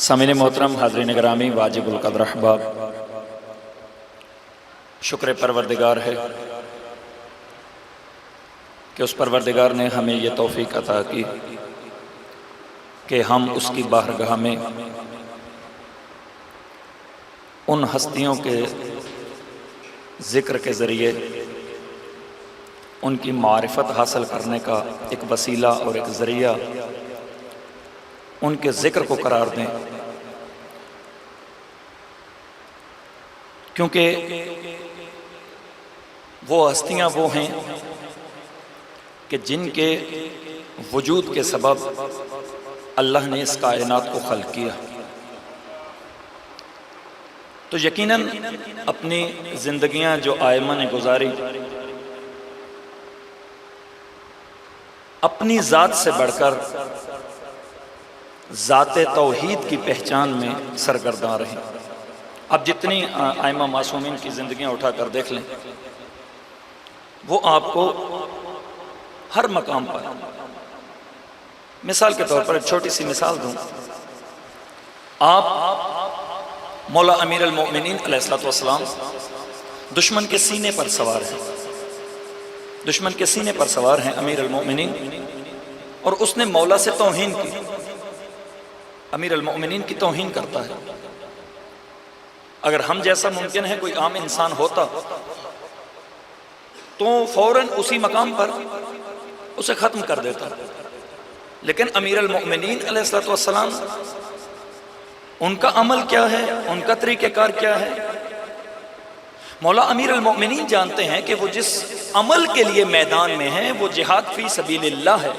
سامعین محترم، حاضرین گرامی، واجب القدر احباب، شکر پروردگار ہے کہ اس پروردگار نے ہمیں یہ توفیق عطا کی کہ ہم اس کی بارگاہ میں ان ہستیوں کے ذکر کے ذریعے ان کی معرفت حاصل کرنے کا ایک وسیلہ اور ایک ذریعہ ان کے ذکر کو قرار دیں، کیونکہ وہ ہستیاں وہ ہیں کہ جن کے وجود کے سبب اللہ نے اس کائنات کو خلق کیا، تو یقیناً اپنی زندگیاں جو ائمہ نے گزاری اپنی ذات سے بڑھ کر ذات توحید کی پہچان میں سرگرداں رہیں۔ اب جتنی ائمہ معصومین کی زندگیاں اٹھا کر دیکھ لیں، وہ آپ کو ہر مقام پر، مثال کے طور پر ایک چھوٹی سی مثال دوں، آپ مولا امیر المؤمنین علیہ السلام دشمن کے سینے پر سوار ہیں، دشمن کے سینے پر سوار ہیں امیر المؤمنین، اور اس نے مولا سے توہین کی، امیر المؤمنین کی توہین کرتا ہے۔ اگر ہم جیسا ممکن ہے کوئی عام انسان ہوتا تو فوراً اسی مقام پر اسے ختم کر دیتا، لیکن امیر المؤمنین علیہ السلام ان کا عمل کیا ہے، ان کا طریقہ کار کیا ہے؟ مولا امیر المؤمنین جانتے ہیں کہ وہ جس عمل کے لیے میدان میں ہیں وہ جہاد فی سبیل اللہ ہے،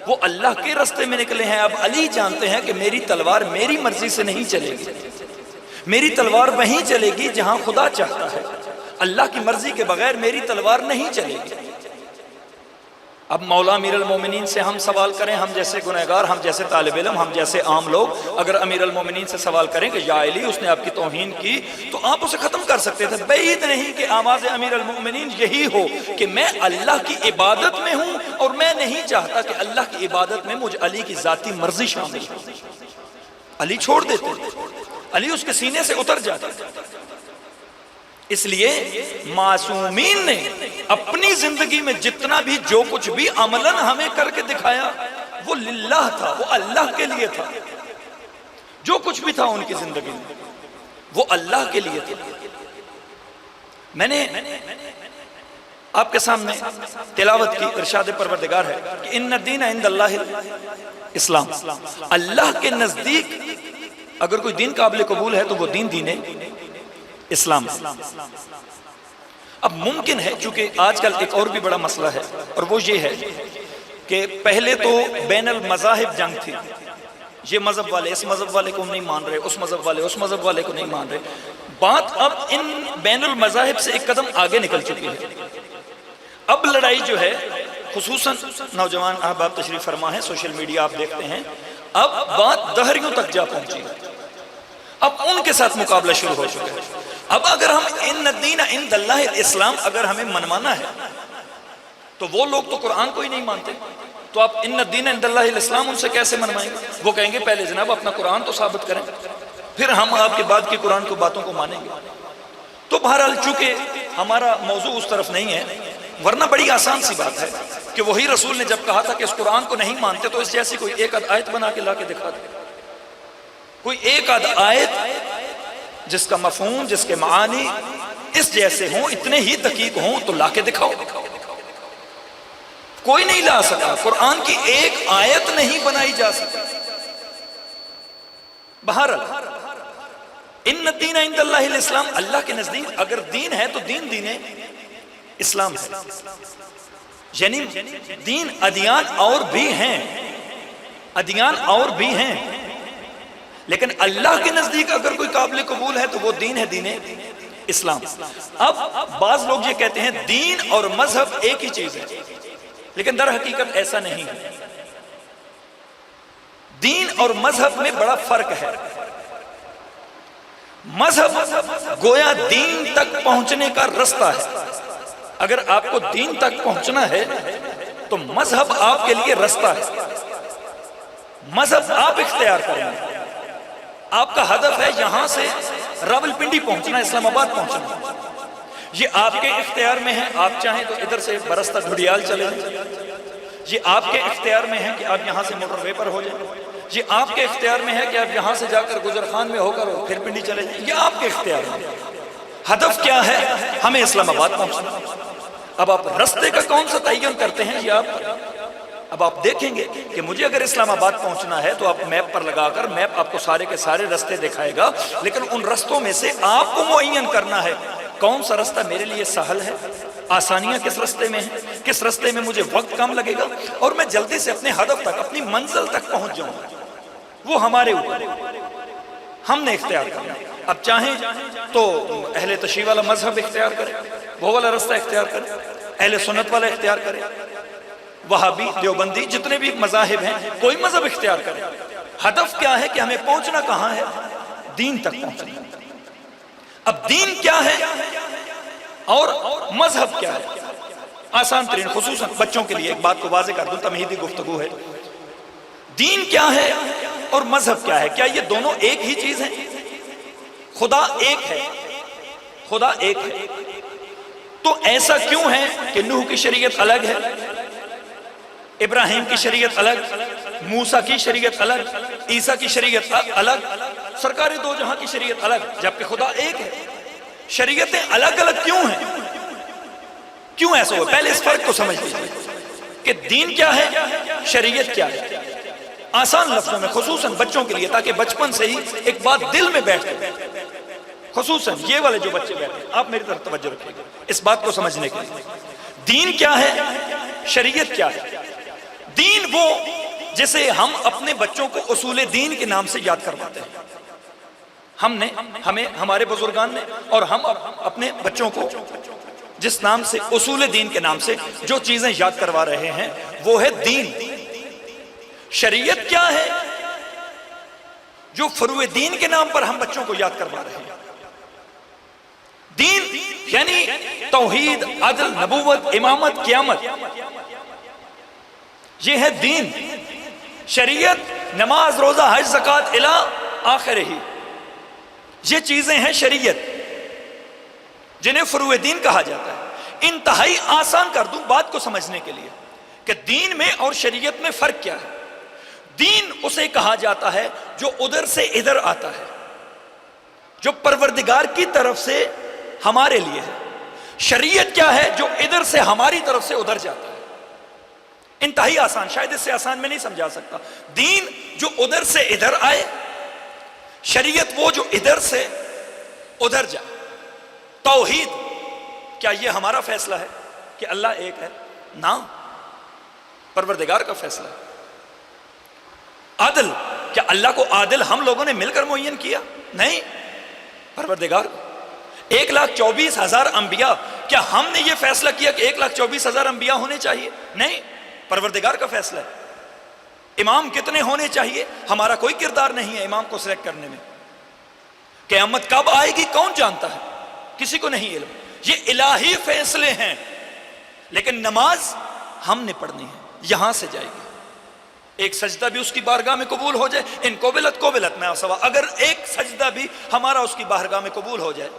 وہ اللہ کے راستے میں نکلے ہیں۔ اب علی جانتے ہیں کہ میری تلوار میری مرضی سے نہیں چلے گی، میری تلوار وہیں چلے گی جہاں خدا چاہتا ہے، اللہ کی مرضی کے بغیر میری تلوار نہیں چلے گی۔ اب مولا امیر المومنین سے ہم سوال کریں، ہم جیسے گنہگار، ہم جیسے طالب علم، ہم جیسے عام لوگ اگر امیر المومنین سے سوال کریں کہ یا علی اس نے آپ کی توہین کی، تو آپ اسے ختم کر سکتے تھے۔ بعید نہیں کہ آواز امیر المومنین یہی ہو کہ میں اللہ کی عبادت میں ہوں اور میں نہیں چاہتا کہ اللہ کی عبادت میں مجھ علی کی ذاتی مرضی شامل ہو۔ علی چھوڑ دیتے، علی اس کے سینے سے اتر جاتا۔ اس لیے معصومین نے اپنی زندگی میں جتنا بھی جو کچھ بھی عملاً ہمیں کر کے دکھایا وہ للہ تھا، وہ اللہ کے لیے تھا۔ جو کچھ بھی تھا ان کی زندگی میں وہ اللہ کے لیے تھا۔ میں نے آپ کے سامنے تلاوت کی، ارشاد پروردگار ہے کہ ان الدین عند اللہ اسلام، اللہ کے نزدیک اگر کوئی دین قابل قبول ہے تو وہ دین اسلام۔ اب ممکن ہے، چونکہ آج کل ایک اور بھی بڑا مسئلہ ہے، اور وہ یہ ہے کہ پہلے تو بین المذاہب جنگ تھی، یہ مذہب والے اس مذہب والے کو نہیں مان رہے، اس مذہب والے اس مذہب والے کو نہیں مان رہے۔ بات اب ان بین المذاہب سے ایک قدم آگے نکل چکی ہے۔ اب لڑائی جو ہے، خصوصاً نوجوان احباب تشریف فرما ہے، سوشل میڈیا آپ دیکھتے ہیں، اب بات دہریوں تک جا پہنچی ہے، اب ان کے ساتھ مقابلہ شروع ہو چکا ہے۔ اب اگر ہم ان الدین عند اللہ الاسلام اگر ہمیں منوانا ہے تو وہ لوگ تو قرآن کو ہی نہیں مانتے، تو آپ ان الدین عند اللہ الاسلام ان سے کیسے منوائیں گے؟ وہ کہیں گے پہلے جناب اپنا قرآن تو ثابت کریں، پھر ہم آپ کے بعد کی قرآن کو باتوں کو مانیں گے۔ تو بہرحال چونکہ ہمارا موضوع اس طرف نہیں ہے، ورنہ بڑی آسان سی بات ہے کہ وہی رسول نے جب کہا تھا کہ اس قرآن کو نہیں مانتے تو اس جیسی کوئی ایک آدھ آیت بنا کے لا کے دکھا دے، کوئی ایک آدھ آیت جس کا مفہوم، جس کے معانی اس جیسے ہوں، اتنے ہی دقیق ہوں تو لا کے دکھاؤ۔ کوئی نہیں لا سکا، قرآن کی ایک آیت نہیں بنائی جا سکتی۔ بہرحال ان الدین عند اللہ الاسلام، اللہ کے نزدیک اگر دین ہے تو دین اسلام ہے، یعنی دین ادیان اور بھی ہیں، ادیان اور بھی ہیں، لیکن اللہ کے نزدیک اگر کوئی قابل قبول ہے تو وہ دین ہے، دین اسلام۔ اب بعض لوگ یہ کہتے ہیں دین اور مذہب ایک ہی چیز ہے، لیکن در حقیقت ایسا نہیں ہے۔ دین اور مذہب میں بڑا فرق ہے۔ مذہب گویا دین تک پہنچنے کا رستہ ہے، اگر آپ کو دین تک پہنچنا ہے تو مذہب آپ کے لیے رستہ ہے، مذہب آپ اختیار کریں گے۔ آپ کا ہدف ہے یہاں سے راولپنڈی پہنچنا، اسلام آباد پہنچنا، یہ آپ کے اختیار میں ہے. آپ چاہیں تو ادھر سے برستہ ڈھڈیال چلے جائیں، یہ آپ کے اختیار میں ہے کہ آپ یہاں سے موٹر وے پر ہو جائیں، یہ آپ کے اختیار میں ہے کہ آپ یہاں سے جا کر گجر خان میں ہو کر پھر پنڈی چلے جائیں، یہ آپ کے اختیار میں. ہدف کیا ہے؟ ہمیں اسلام آباد پہنچنا. اب آپ رستے کا کون سا تعین کرتے ہیں، یہ اب آپ دیکھیں گے کہ مجھے اگر اسلام آباد پہنچنا ہے تو آپ میپ پر لگا کر، میپ آپ کو سارے کے سارے رستے دکھائے گا، لیکن ان رستوں میں سے آپ کو معین کرنا ہے کون سا رستہ میرے لیے سہل ہے، آسانیاں کس رستے میں ہیں، کس رستے میں مجھے وقت کم لگے گا اور میں جلدی سے اپنے ہدف تک، اپنی منزل تک پہنچ جاؤں. وہ ہمارے اوپر، ہم نے اختیار کرنا. اب چاہیں تو اہل تشیع والا مذہب اختیار کرے، وہ والا رستہ اختیار کرے، اہل سنت والا اختیار کرے، وہابی، دیوبندی، جتنے بھی مذاہب ہیں، کوئی مذہب اختیار کرے. ہدف کیا ہے کہ ہمیں پہنچنا کہاں ہے؟ دین تک پہنچنا. اب دین کیا ہے اور مذہب کیا ہے؟ آسان ترین، خصوصاً بچوں کے لیے ایک بات کو واضح کر دوں، تمہیدی گفتگو ہے. دین کیا ہے اور مذہب کیا ہے؟ کیا یہ دونوں ایک ہی چیز ہیں؟ خدا ایک ہے، خدا ایک ہے. تو ایسا کیوں ہے کہ نوح کی شریعت الگ ہے، ابراہیم کی شریعت الگ، موسیٰ کی شریعت الگ، عیسیٰ کی شریعت الگ، سرکار دو جہاں کی شریعت الگ، جبکہ خدا ایک ہے؟ شریعتیں الگ الگ کیوں ہیں؟ کیوں ایسا ہوا؟ پہلے اس فرق کو سمجھ لیجیے کہ دین کیا ہے، شریعت کیا ہے. آسان لفظوں میں، خصوصاً بچوں کے لیے، تاکہ بچپن سے ہی ایک بات دل میں بیٹھ جائے، خصوصاً یہ والے جو بچے بیٹھے ہیں، آپ میری طرف توجہ رکھیں گے اس بات کو سمجھنے کے لیے. دین کیا ہے، شریعت کیا ہے؟ دین وہ جسے ہم اپنے بچوں کو اصول دین کے نام سے یاد کرواتے ہیں. ہمیں ہمارے بزرگان نے اور ہم اپنے بچوں کو جس نام سے، اصول دین کے نام سے جو چیزیں یاد کروا رہے ہیں وہ ہے دین. شریعت کیا ہے؟ جو فروع دین کے نام پر ہم بچوں کو یاد کروا رہے ہیں. دین یعنی توحید، عدل، نبوت، امامت، قیامت، یہ ہے دین. شریعت نماز، روزہ، حج، زکوٰۃ الی آخر ہی، یہ چیزیں ہیں شریعت جنہیں فروع دین کہا جاتا ہے. انتہائی آسان کر دوں بات کو سمجھنے کے لیے کہ دین میں اور شریعت میں فرق کیا ہے. دین اسے کہا جاتا ہے جو ادھر سے ادھر آتا ہے، جو پروردگار کی طرف سے ہمارے لیے ہے. شریعت کیا ہے؟ جو ادھر سے ہماری طرف سے ادھر جاتا ہے. انتہائی آسان، شاید اس سے آسان میں نہیں سمجھا سکتا. دین جو ادھر سے ادھر آئے، شریعت وہ جو ادھر سے ادھر جائے. توحید کیا یہ ہمارا فیصلہ ہے کہ اللہ ایک ہے؟ نہ، پروردگار کا فیصلہ ہے. عدل کیا اللہ کو عادل ہم لوگوں نے مل کر معین کیا؟ نہیں، پروردگار کو. 1,24,000 انبیاء، کیا ہم نے یہ فیصلہ کیا کہ 1,24,000 انبیاء ہونے چاہیے؟ نہیں، پروردگار کا فیصلہ ہے. امام کتنے ہونے چاہیے؟ ہمارا کوئی کردار نہیں ہے امام کو سلیکٹ کرنے میں. قیامت کب آئے گی کون جانتا ہے؟ کسی کو نہیں علم. یہ الہی فیصلے ہیں. لیکن نماز ہم نے پڑھنی ہے، یہاں سے جائے گی. ایک سجدہ بھی اس کی بارگاہ میں قبول ہو جائے، ان قبلت میں سوا، اگر ایک سجدہ بھی ہمارا اس کی بارگاہ میں قبول ہو جائے.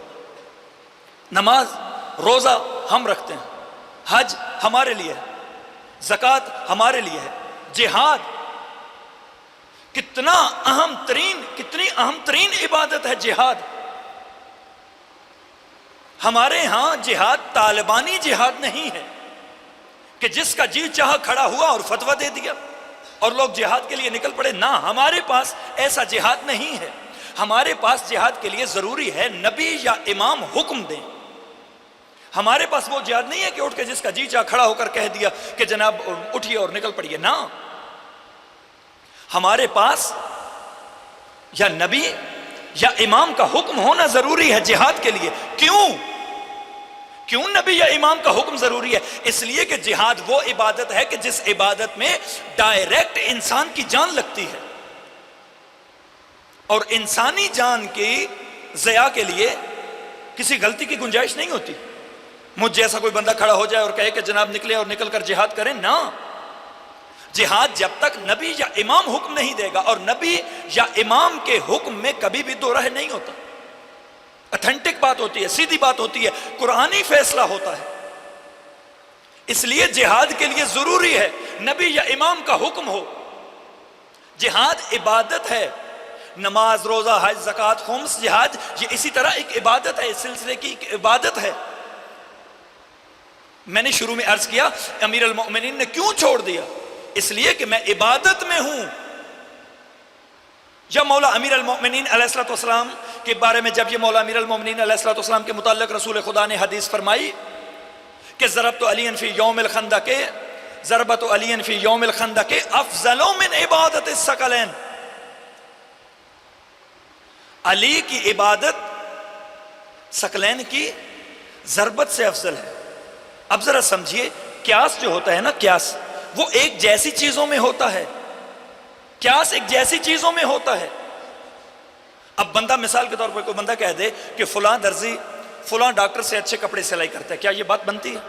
نماز، روزہ ہم رکھتے ہیں، حج ہمارے لیے ہے، زکوٰۃ ہمارے لیے ہے، جہاد کتنی اہم ترین عبادت ہے جہاد. ہمارے ہاں جہاد طالبانی جہاد نہیں ہے کہ جس کا جی چاہا کھڑا ہوا اور فتویٰ دے دیا اور لوگ جہاد کے لیے نکل پڑے. نہ، ہمارے پاس ایسا جہاد نہیں ہے. ہمارے پاس جہاد کے لیے ضروری ہے نبی یا امام حکم دیں. ہمارے پاس وہ جہاد نہیں ہے کہ اٹھ کے جس کا جی چاہ کھڑا ہو کر کہہ دیا کہ جناب اٹھیے اور نکل پڑیے. نہ، ہمارے پاس یا نبی یا امام کا حکم ہونا ضروری ہے جہاد کے لیے. کیوں نبی یا امام کا حکم ضروری ہے؟ اس لیے کہ جہاد وہ عبادت ہے کہ جس عبادت میں ڈائریکٹ انسان کی جان لگتی ہے، اور انسانی جان کی ضیاء کے لیے کسی غلطی کی گنجائش نہیں ہوتی. مجھ جیسا کوئی بندہ کھڑا ہو جائے اور کہے کہ جناب نکلے اور نکل کر جہاد کریں، نہ. جہاد جب تک نبی یا امام حکم نہیں دے گا، اور نبی یا امام کے حکم میں کبھی بھی دو راہ نہیں ہوتا، اتھینٹک بات ہوتی ہے، سیدھی بات ہوتی ہے، قرآنی فیصلہ ہوتا ہے۔ اس لیے جہاد کے لیے ضروری ہے نبی یا امام کا حکم ہو۔ جہاد عبادت ہے، نماز، روزہ، حج، زکوٰۃ، خمس، جہاد یہ اسی طرح ایک عبادت ہے، اس سلسلے کی ایک عبادت ہے۔ میں نے شروع میں عرض کیا امیر المؤمنین نے کیوں چھوڑ دیا؟ اس لیے کہ میں عبادت میں ہوں۔ جب مولا امیر المؤمنین علیہ السلام کے بارے میں جب یہ مولا امیر المؤمنین علیہ السلام کے متعلق رسول خدا نے حدیث فرمائی کہ ضربت علی فی یوم الخندق، ضربت علی فی یوم الخندق افضل من عبادت الثقلین، علی کی عبادت ثقلین کی ضربت سے افضل ہے۔ اب ذرا سمجھیے، قیاس جو ہوتا ہے نا، قیاس وہ ایک جیسی چیزوں میں ہوتا ہے، قیاس ایک جیسی چیزوں میں ہوتا ہے۔ اب بندہ مثال کے طور پر کوئی بندہ کہہ دے کہ فلاں درزی فلاں ڈاکٹر سے اچھے کپڑے سلائی کرتا ہے، کیا یہ بات بنتی ہے؟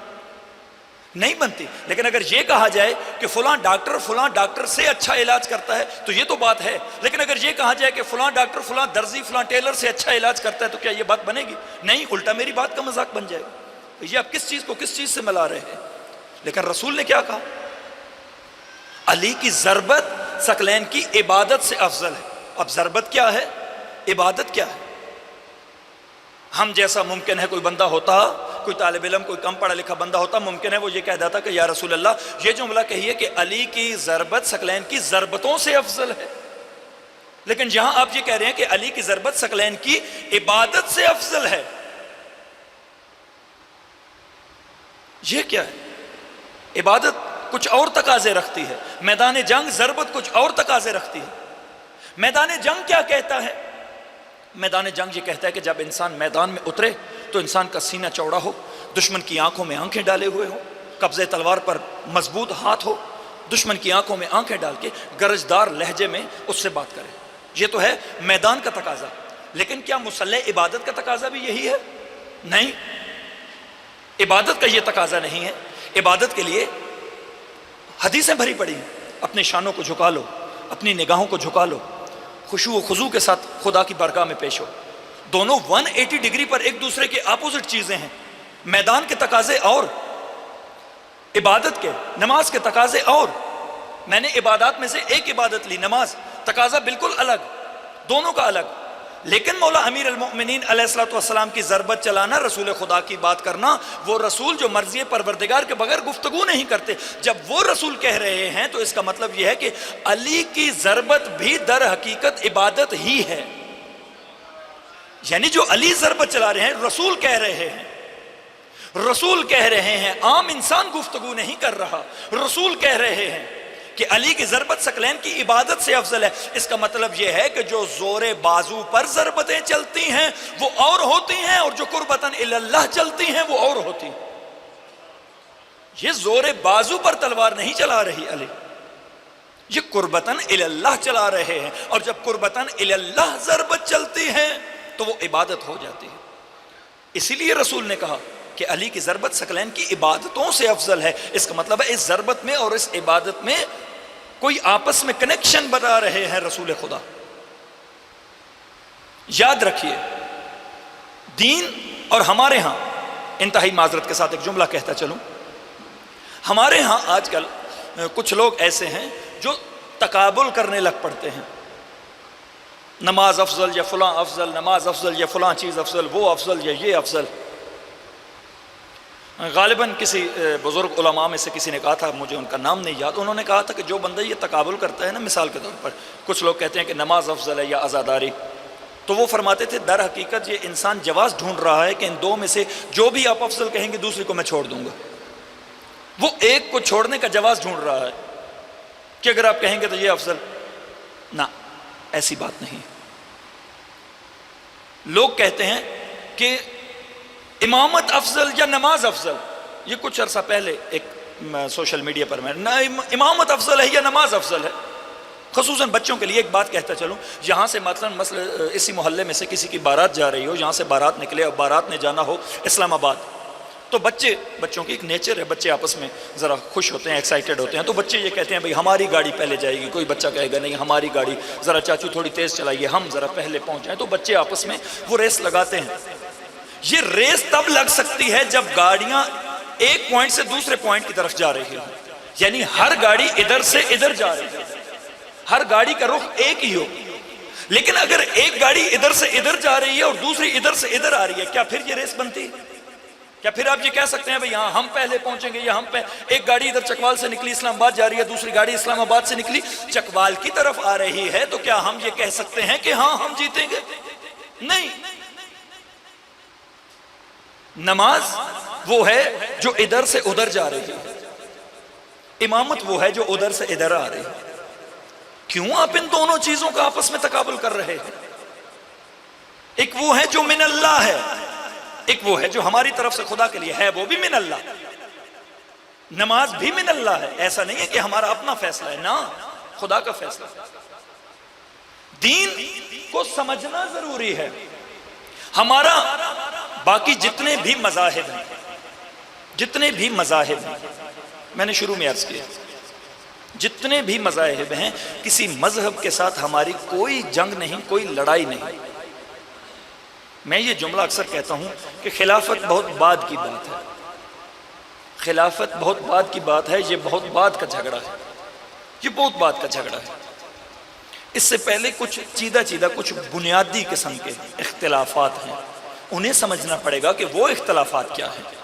نہیں بنتی۔ لیکن اگر یہ کہا جائے کہ فلاں ڈاکٹر سے اچھا علاج کرتا ہے تو یہ تو بات ہے، لیکن اگر یہ کہا جائے کہ فلاں ڈاکٹر فلاں درزی فلاں ٹیلر سے اچھا علاج کرتا ہے تو کیا یہ بات بنے گی؟ نہیں، الٹا میری بات کا مذاق بن جائے گا۔ یہ آپ کس چیز کو کس چیز سے ملا رہے ہیں؟ لیکن رسول نے کیا کہا؟ علی کی ضربت ثقلین کی عبادت سے افضل ہے۔ اب ضربت کیا ہے؟ عبادت کیا ہے؟ ہم جیسا ممکن ہے کوئی بندہ ہوتا، کوئی طالب علم، کوئی کم پڑھا لکھا بندہ ہوتا، ممکن ہے وہ یہ کہہ دیتا کہ یا رسول اللہ یہ جملہ کہیے کہ علی کی ضربت ثقلین کی ضربتوں سے افضل ہے۔ لیکن جہاں آپ یہ کہہ رہے ہیں کہ علی کی ضربت ثقلین کی عبادت سے افضل ہے، یہ کیا ہے؟ عبادت کچھ اور تقاضے رکھتی ہے، میدان جنگ ضربت کچھ اور تقاضے رکھتی ہے۔ میدان جنگ کیا کہتا ہے؟ میدان جنگ یہ کہتا ہے کہ جب انسان میدان میں اترے تو انسان کا سینہ چوڑا ہو، دشمن کی آنکھوں میں آنکھیں ڈالے ہوئے ہو، قبضے تلوار پر مضبوط ہاتھ ہو، دشمن کی آنکھوں میں آنکھیں ڈال کے گرجدار لہجے میں اس سے بات کرے۔ یہ تو ہے میدان کا تقاضا۔ لیکن کیا مسلح عبادت کا تقاضا بھی یہی ہے؟ نہیں، عبادت کا یہ تقاضا نہیں ہے۔ عبادت کے لیے حدیثیں بھری پڑی ہیں، اپنے شانوں کو جھکا لو، اپنی نگاہوں کو جھکا لو، خشوع و خضوع کے ساتھ خدا کی بارگاہ میں پیش ہو۔ دونوں 180 ڈگری پر ایک دوسرے کے اپوزٹ چیزیں ہیں۔ میدان کے تقاضے اور عبادت کے، نماز کے تقاضے اور۔ میں نے عبادات میں سے ایک عبادت لی، نماز، تقاضا بالکل الگ، دونوں کا الگ۔ لیکن مولا امیر المؤمنین علیہ السلام کی ضربت چلانا، رسول خدا کی بات کرنا، وہ رسول جو مرضی پروردگار کے بغیر گفتگو نہیں کرتے، جب وہ رسول کہہ رہے ہیں تو اس کا مطلب یہ ہے کہ علی کی ضربت بھی در حقیقت عبادت ہی ہے۔ یعنی جو علی ضربت چلا رہے ہیں رسول کہہ رہے ہیں، رسول کہہ رہے ہیں، عام انسان گفتگو نہیں کر رہا، رسول کہہ رہے ہیں کہ علی کی ضربت ثقلین کی عبادت سے افضل ہے۔ اس کا مطلب یہ ہے کہ جو زور بازو پر ضربتیں چلتی ہیں وہ اور ہوتی ہیں، اور جو قربتاً اللہ چلتی ہیں وہ اور ہوتی ہیں۔ یہ زور بازو پر تلوار نہیں چلا رہی علی، یہ قربتاً اللہ چلا رہے ہیں، اور جب قربتاً اللہ ضربت چلتی ہے تو وہ عبادت ہو جاتی ہے۔ اسی لیے رسول نے کہا کہ علی کی ضربت ثقلین کی عبادتوں سے افضل ہے۔ اس کا مطلب ہے اس ضربت میں اور اس عبادت میں کوئی آپس میں کنیکشن بتا رہے ہیں رسول خدا۔ یاد رکھیے، دین اور ہمارے ہاں، انتہائی معذرت کے ساتھ ایک جملہ کہتا چلوں، ہمارے ہاں آج کل کچھ لوگ ایسے ہیں جو تقابل کرنے لگ پڑتے ہیں، نماز افضل یا فلاں افضل، نماز افضل یا فلاں چیز افضل، وہ افضل یا یہ افضل۔ غالباً کسی بزرگ علماء میں سے کسی نے کہا تھا، مجھے ان کا نام نہیں یاد، انہوں نے کہا تھا کہ جو بندہ یہ تقابل کرتا ہے نا، مثال کے طور پر کچھ لوگ کہتے ہیں کہ نماز افضل ہے یا عزاداری، تو وہ فرماتے تھے در حقیقت یہ انسان جواز ڈھونڈ رہا ہے کہ ان دو میں سے جو بھی آپ افضل کہیں گے دوسری کو میں چھوڑ دوں گا۔ وہ ایک کو چھوڑنے کا جواز ڈھونڈ رہا ہے کہ اگر آپ کہیں گے تو یہ افضل، نہ، ایسی بات نہیں۔ لوگ کہتے ہیں کہ امامت افضل یا نماز افضل، یہ کچھ عرصہ پہلے ایک سوشل میڈیا پر میں امامت افضل ہے یا نماز افضل ہے۔ خصوصاً بچوں کے لیے ایک بات کہتا چلوں، یہاں سے مثلا اسی محلے میں سے کسی کی بارات جا رہی ہو، یہاں سے بارات نکلے اور بارات نے جانا ہو اسلام آباد، تو بچوں کی ایک نیچر ہے، بچے آپس میں ذرا خوش ہوتے ہیں، ایکسائٹڈ ہوتے ہیں، تو بچے یہ کہتے ہیں بھئی ہماری گاڑی پہلے جائے گی، کوئی بچہ کہے گا نہیں ہماری گاڑی، ذرا چاچو تھوڑی تیز چلائیے، ہم ذرا پہلے پہنچ جائیں، تو بچے آپس میں وہ ریس لگاتے ہیں۔ یہ ریس تب لگ سکتی ہے جب گاڑیاں ایک پوائنٹ سے دوسرے پوائنٹ کی طرف جا رہی ہو، یعنی ہر گاڑی ادھر سے ادھر جا رہی ہے، ہر گاڑی کا رخ ایک ہی ہو۔ لیکن اگر ایک گاڑی ادھر سے ادھر جا رہی ہے اور دوسری ادھر سے ادھر آ رہی ہے، کیا پھر یہ ریس بنتی ہے؟ کیا پھر آپ یہ کہہ سکتے ہیں بھئی ہاں ہم پہلے پہنچیں گے، یا ایک گاڑی ادھر چکوال سے نکلی اسلام آباد جا رہی ہے، دوسری گاڑی اسلام آباد سے نکلی چکوال کی طرف آ رہی ہے، تو کیا ہم یہ کہہ سکتے ہیں کہ ہاں ہم جیتیں گے؟ نہیں۔ نماز وہ ہے جو ادھر سے ادھر جا رہی ہے، امامت وہ ہے جو ادھر سے ادھر آ رہی ہے۔ کیوں آپ ان دونوں چیزوں کا آپس میں تقابل کر رہے ہیں؟ ایک وہ ہے جو من اللہ ہے، ایک وہ ہے جو ہماری طرف سے خدا کے لیے ہے، وہ بھی من اللہ۔ نماز بھی من اللہ ہے، ایسا نہیں ہے کہ ہمارا اپنا فیصلہ ہے، نا، خدا کا فیصلہ۔ دین کو سمجھنا ضروری ہے۔ ہمارا باقی جتنے بھی مذاہب ہیں، میں نے شروع میں عرض کیا، جتنے بھی مذاہب ہیں، کسی مذہب کے ساتھ ہماری کوئی جنگ نہیں، کوئی لڑائی نہیں۔ میں یہ جملہ اکثر کہتا ہوں کہ خلافت بہت بعد کی بات ہے، خلافت بہت بعد کی بات ہے، یہ بہت بعد کا جھگڑا ہے، یہ بہت بعد کا جھگڑا ہے۔ اس سے پہلے کچھ چیدہ کچھ بنیادی قسم کے اختلافات ہیں، انہیں سمجھنا پڑے گا کہ وہ اختلافات کیا ہیں۔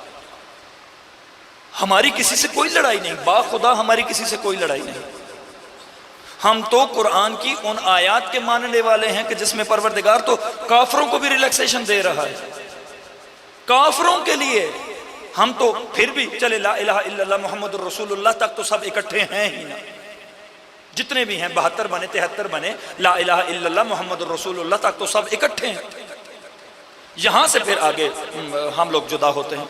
ہماری کسی سے کوئی لڑائی نہیں، باخدا ہماری کسی سے کوئی لڑائی نہیں۔ ہم تو قرآن کی ان آیات کے ماننے والے ہیں کہ جس میں پروردگار تو کافروں کو بھی ریلیکسیشن دے رہا ہے، کافروں کے لیے۔ ہم تو پھر بھی چلے لا الہ الا اللہ محمد الرسول اللہ تک تو سب اکٹھے ہیں ہی نا، جتنے بھی ہیں 72 بنے 73 بنے، لا الہ الا اللہ محمد الرسول اللہ تک تو سب اکٹھے ہیں۔ یہاں سے پھر آگے ہم لوگ جدا ہوتے ہیں۔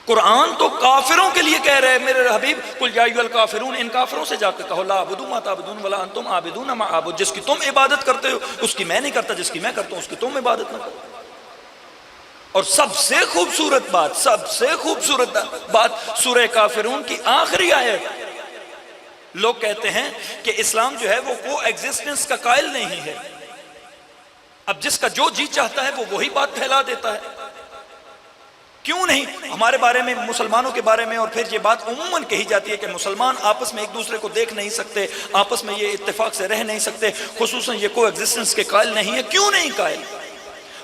قرآن تو کافروں کے لیے کہہ رہے ہیں، میرے حبیب قل یا ایھا الکافرون، ان کافروں سے جا کے کہو لا اعبد ما تعبدون ولا انتم عابدون ما اعبد، جس کی تم عبادت کرتے ہو اس کی میں نہیں کرتا، جس کی میں کرتا ہوں اس کی تم عبادت نہ کرو۔ اور سب سے خوبصورت بات سورہ کافرون کی آخری آیت، لوگ کہتے ہیں کہ اسلام جو ہے وہ کو ایگزسٹنس کا قائل نہیں ہے، اب جس کا جو جی چاہتا ہے وہ وہی بات پھیلا دیتا ہے۔ کیوں نہیں؟ ہمارے بارے میں، مسلمانوں کے بارے میں، اور پھر یہ بات عموماً کہی جاتی ہے کہ مسلمان آپس میں ایک دوسرے کو دیکھ نہیں سکتے، آپس میں یہ اتفاق سے رہ نہیں سکتے، خصوصاً یہ کو ایگزسٹنس کے قائل نہیں ہے۔ کیوں نہیں قائل؟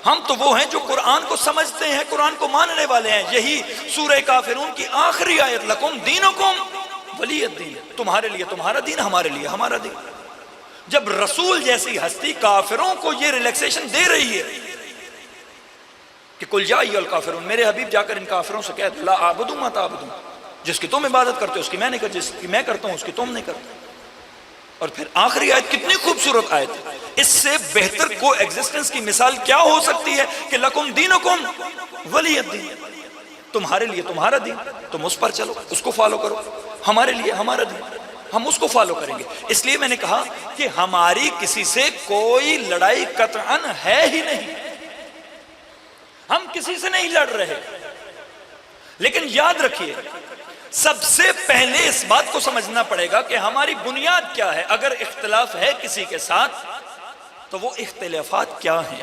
ہم تو وہ ہیں جو قرآن کو سمجھتے ہیں، قرآن کو ماننے والے ہیں۔ یہی سورہ کافرون کی آخری آیت، لکم دینکم ولی الدین، تمہارے لیے تمہارا دین، ہمارے لیے ہمارا دین۔ جب رسول جیسی ہستی کافروں کو یہ ریلیکسیشن دے رہی ہے کہ قل یا ایھا الکافرون، میرے حبیب جا کر ان کافروں سے کہہ لا اعبد ما تعبدون، جس کی تم عبادت کرتے ہو اس کی میں نہیں کرتا، جس کی میں کرتا ہوں اس کی تم نہیں کرتے۔ اور پھر آخری آیت کتنی خوبصورت آیت ہے، اس سے بہتر کو ایگزسٹنس کی مثال کیا ہو سکتی ہے کہ لکم دینکم ولی الدین، تمہارے لیے تمہارا دین، تم اس پر چلو، اس کو فالو کرو، ہمارے لیے ہمارا دین، ہم اس کو فالو کریں گے۔ اس لیے میں نے کہا کہ ہماری کسی سے کوئی لڑائی قطعاً ہے ہی نہیں، ہم کسی سے نہیں لڑ رہے۔ لیکن یاد رکھیے، سب سے پہلے اس بات کو سمجھنا پڑے گا کہ ہماری بنیاد کیا ہے۔ اگر اختلاف ہے کسی کے ساتھ تو وہ اختلافات کیا ہیں،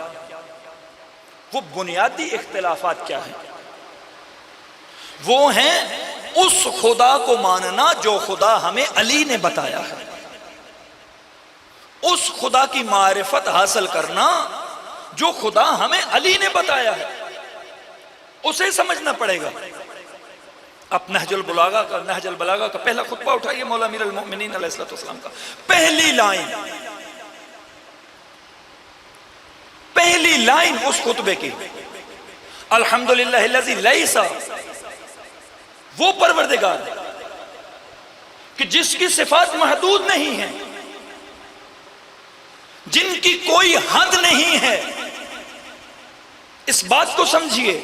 وہ بنیادی اختلافات کیا ہیں؟ وہ ہیں اس خدا کو ماننا جو خدا ہمیں علی نے بتایا ہے، اس خدا کی معرفت حاصل کرنا جو خدا ہمیں علی نے بتایا ہے، اسے سمجھنا پڑے گا۔ اب نہج البلاغہ کا پہلا خطبہ اٹھائیے مولا امیر المؤمنین علیہ السلام کا، پہلی لائن اس خطبے کی، الحمدللہ الذی لیس، وہ پروردگار کہ جس کی صفات محدود نہیں ہیں، جن کی کوئی حد نہیں ہے۔ اس بات کو سمجھیے،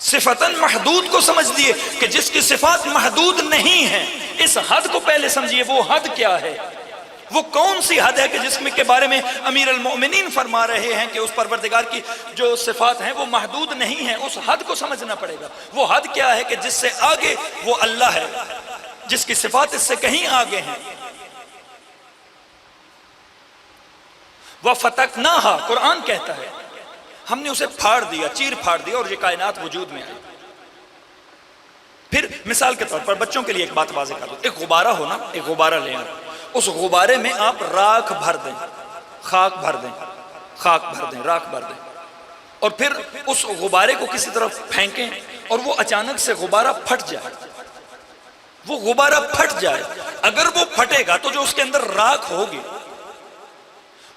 صفتاً محدود کو سمجھ لیے کہ جس کی صفات محدود نہیں ہیں، اس حد کو پہلے سمجھیے، وہ حد کیا ہے؟ وہ کون سی حد ہے کہ جس میں کے بارے میں امیر المؤمنین فرما رہے ہیں کہ اس پروردگار کی جو صفات ہیں وہ محدود نہیں ہیں، اس حد کو سمجھنا پڑے گا۔ وہ حد کیا ہے کہ جس سے آگے وہ اللہ ہے، جس کی صفات اس سے کہیں آگے ہیں۔ وَفَتَقْنَاهَا، قرآن کہتا ہے ہم نے اسے پھاڑ دیا، چیر پھاڑ دیا، اور یہ کائنات وجود میں آئی۔ پھر مثال کے طور پر بچوں کے لیے ایک بات واضح کر دو، ایک غبارہ ہو نا، ایک غبارہ لے آئیں، اس غبارے میں آپ راکھ بھر دیں، خاک بھر دیں، خاک بھر دیں، راکھ بھر دیں، اور پھر اس غبارے کو کسی طرف پھینکیں اور وہ اچانک سے غبارہ پھٹ جائے، وہ غبارہ پھٹ جائے، اگر وہ پھٹے گا تو جو اس کے اندر راکھ ہوگی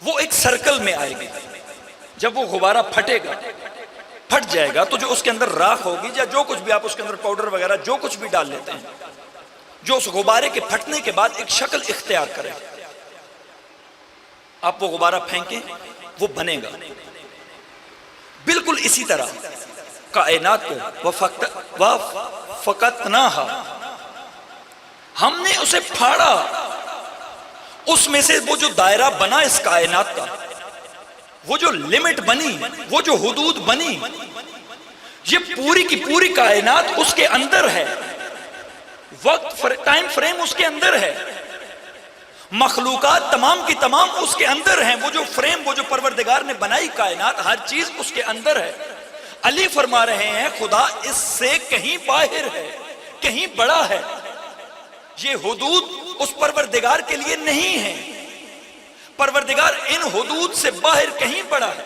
وہ ایک سرکل میں آئے گی۔ جب وہ غبارہ پھٹے گا، پھٹ جائے گا، تو جو اس کے اندر راکھ ہوگی یا جو کچھ بھی آپ اس کے اندر پاؤڈر وغیرہ جو کچھ بھی ڈال لیتے ہیں، جو اس غبارے کے پھٹنے کے بعد ایک شکل اختیار کرے، آپ وہ غبارہ پھینکیں وہ بنے گا۔ بالکل اسی طرح کائنات کو وَفَقَتْنَاهَا، ہم نے اسے پھاڑا، اس میں سے وہ جو دائرہ بنا اس کائنات کا، وہ جو لمٹ بنی، وہ جو حدود بنی، یہ پوری کی پوری کائنات اس کے اندر ہے، وقت ٹائم فریم اس کے اندر ہے، مخلوقات تمام کی تمام اس کے اندر ہیں، وہ جو فریم، وہ جو پروردگار نے بنائی کائنات، ہر چیز اس کے اندر ہے۔ علی فرما رہے ہیں خدا اس سے کہیں باہر ہے، کہیں بڑا ہے، یہ حدود اس پروردگار کے لیے نہیں ہے، پروردگار ان حدود سے باہر کہیں بڑا ہے۔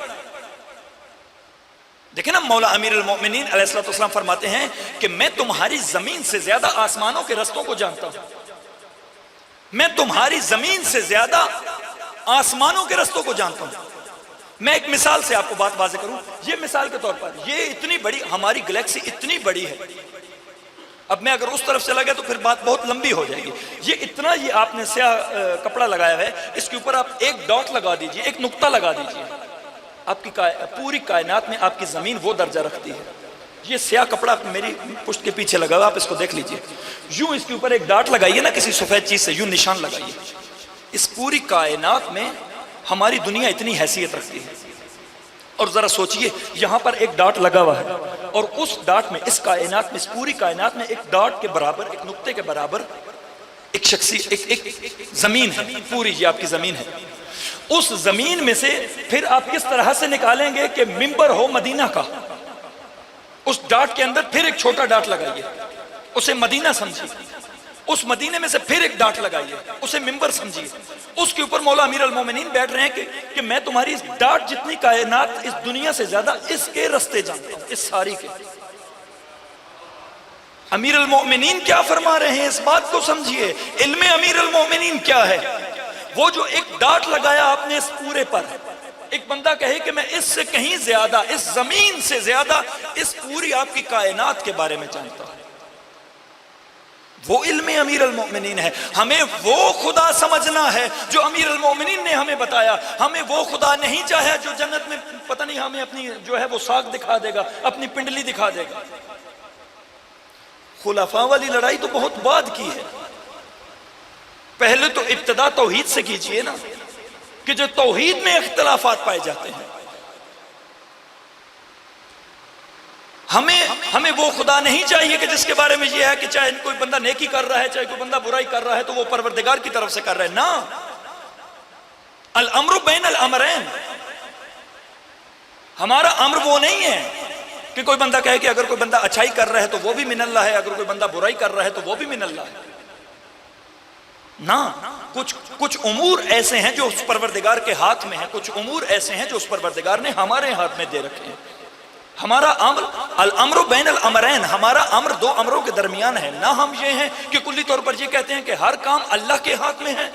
دیکھیں نا، مولا امیر المؤمنین علیہ السلام فرماتے ہیں کہ میں تمہاری زمین سے زیادہ آسمانوں کے رستوں کو جانتا ہوں، میں تمہاری زمین سے زیادہ آسمانوں کے رستوں کو جانتا ہوں۔ میں ایک مثال سے آپ کو بات واضح کروں، یہ مثال کے طور پر یہ اتنی بڑی ہماری گلیکسی اتنی بڑی ہے، اب میں اگر اس طرف چلا گیا تو پھر بات بہت لمبی ہو جائے گی۔ یہ اتنا، یہ آپ نے سیاہ کپڑا لگایا ہے، اس کے اوپر آپ ایک ڈاٹ لگا دیجئے، ایک نقطہ لگا دیجئے، آپ کی پوری کائنات میں آپ کی زمین وہ درجہ رکھتی ہے۔ یہ سیاہ کپڑا میری پشت کے پیچھے لگا ہوا، آپ اس کو دیکھ لیجئے، یوں اس کے اوپر ایک ڈاٹ لگائیے نا کسی سفید چیز سے، یوں نشان لگائیے، اس پوری کائنات میں ہماری دنیا اتنی حیثیت رکھتی ہے۔ اور ذرا سوچئے، یہاں پر ایک ڈاٹ لگا ہوا ہے، اور اس ڈاٹ میں، اس کائنات میں، اس پوری کائنات میں ایک ڈاٹ کے برابر، ایک نقطے کے برابر ایک شخصی، ایک زمین ہے، پوری یہ آپ کی زمین ہے۔ اس زمین میں سے پھر آپ کس طرح سے نکالیں گے کہ منبر ہو مدینہ کا، اس ڈاٹ کے اندر پھر ایک چھوٹا ڈاٹ لگائیے، اسے مدینہ سمجھیے، اس مدینے میں سے پھر ایک ڈاٹ لگائیے، اسے منبر سمجھیے، اس کے اوپر مولا امیر المومنین بیٹھ رہے ہیں کہ میں تمہاری اس ڈاٹ جتنی کائنات اس دنیا سے زیادہ اس کے رستے جانتا ہوں، اس ساری کے۔ امیر المومنین کیا فرما رہے ہیں، اس بات کو سمجھیے، علم امیر المومنین کیا ہے۔ وہ جو ایک ڈاٹ لگایا آپ نے اس پورے پر، ایک بندہ کہے کہ میں اس سے کہیں زیادہ، اس زمین سے زیادہ اس پوری آپ کی کائنات کے بارے میں جانتا ہوں، وہ علم امیر المؤمنین ہے۔ ہمیں وہ خدا سمجھنا ہے جو امیر المؤمنین نے ہمیں بتایا، ہمیں وہ خدا نہیں چاہے جو جنت میں پتہ نہیں ہمیں اپنی جو ہے وہ ساکھ دکھا دے گا، اپنی پنڈلی دکھا دے گا۔ خلفاء والی لڑائی تو بہت بعد کی ہے، پہلے تو ابتدا توحید سے کیجئے نا، کہ جو توحید میں اختلافات پائے جاتے ہیں۔ ہمیں وہ خدا نہیں چاہیے کہ جس کے بارے میں یہ ہے کہ چاہے کوئی بندہ نیکی کر رہا ہے، چاہے کوئی بندہ برائی کر رہا ہے تو وہ پروردگار کی طرف سے کر رہا ہے، نا، الامر بین الامرین۔ ہمارا امر وہ نہیں ہے کہ کوئی بندہ کہے کہ اگر کوئی بندہ اچھائی کر رہا ہے تو وہ بھی من اللہ ہے، اگر کوئی بندہ برائی کر رہا ہے تو وہ بھی من اللہ ہے، نا۔ کچھ امور ایسے ہیں جو اس پروردگار کے ہاتھ میں ہیں، کچھ امور ایسے ہیں جو اس پروردگار نے ہمارے ہاتھ میں دے رکھے ہیں۔ ہمارا امر الامر بین الامرین، ہمارا امر دو امروں کے درمیان ہے، نہ ہم یہ ہیں کہ کلی طور پر یہ کہتے ہیں کہ ہر کام اللہ کے ہاتھ میں ہے،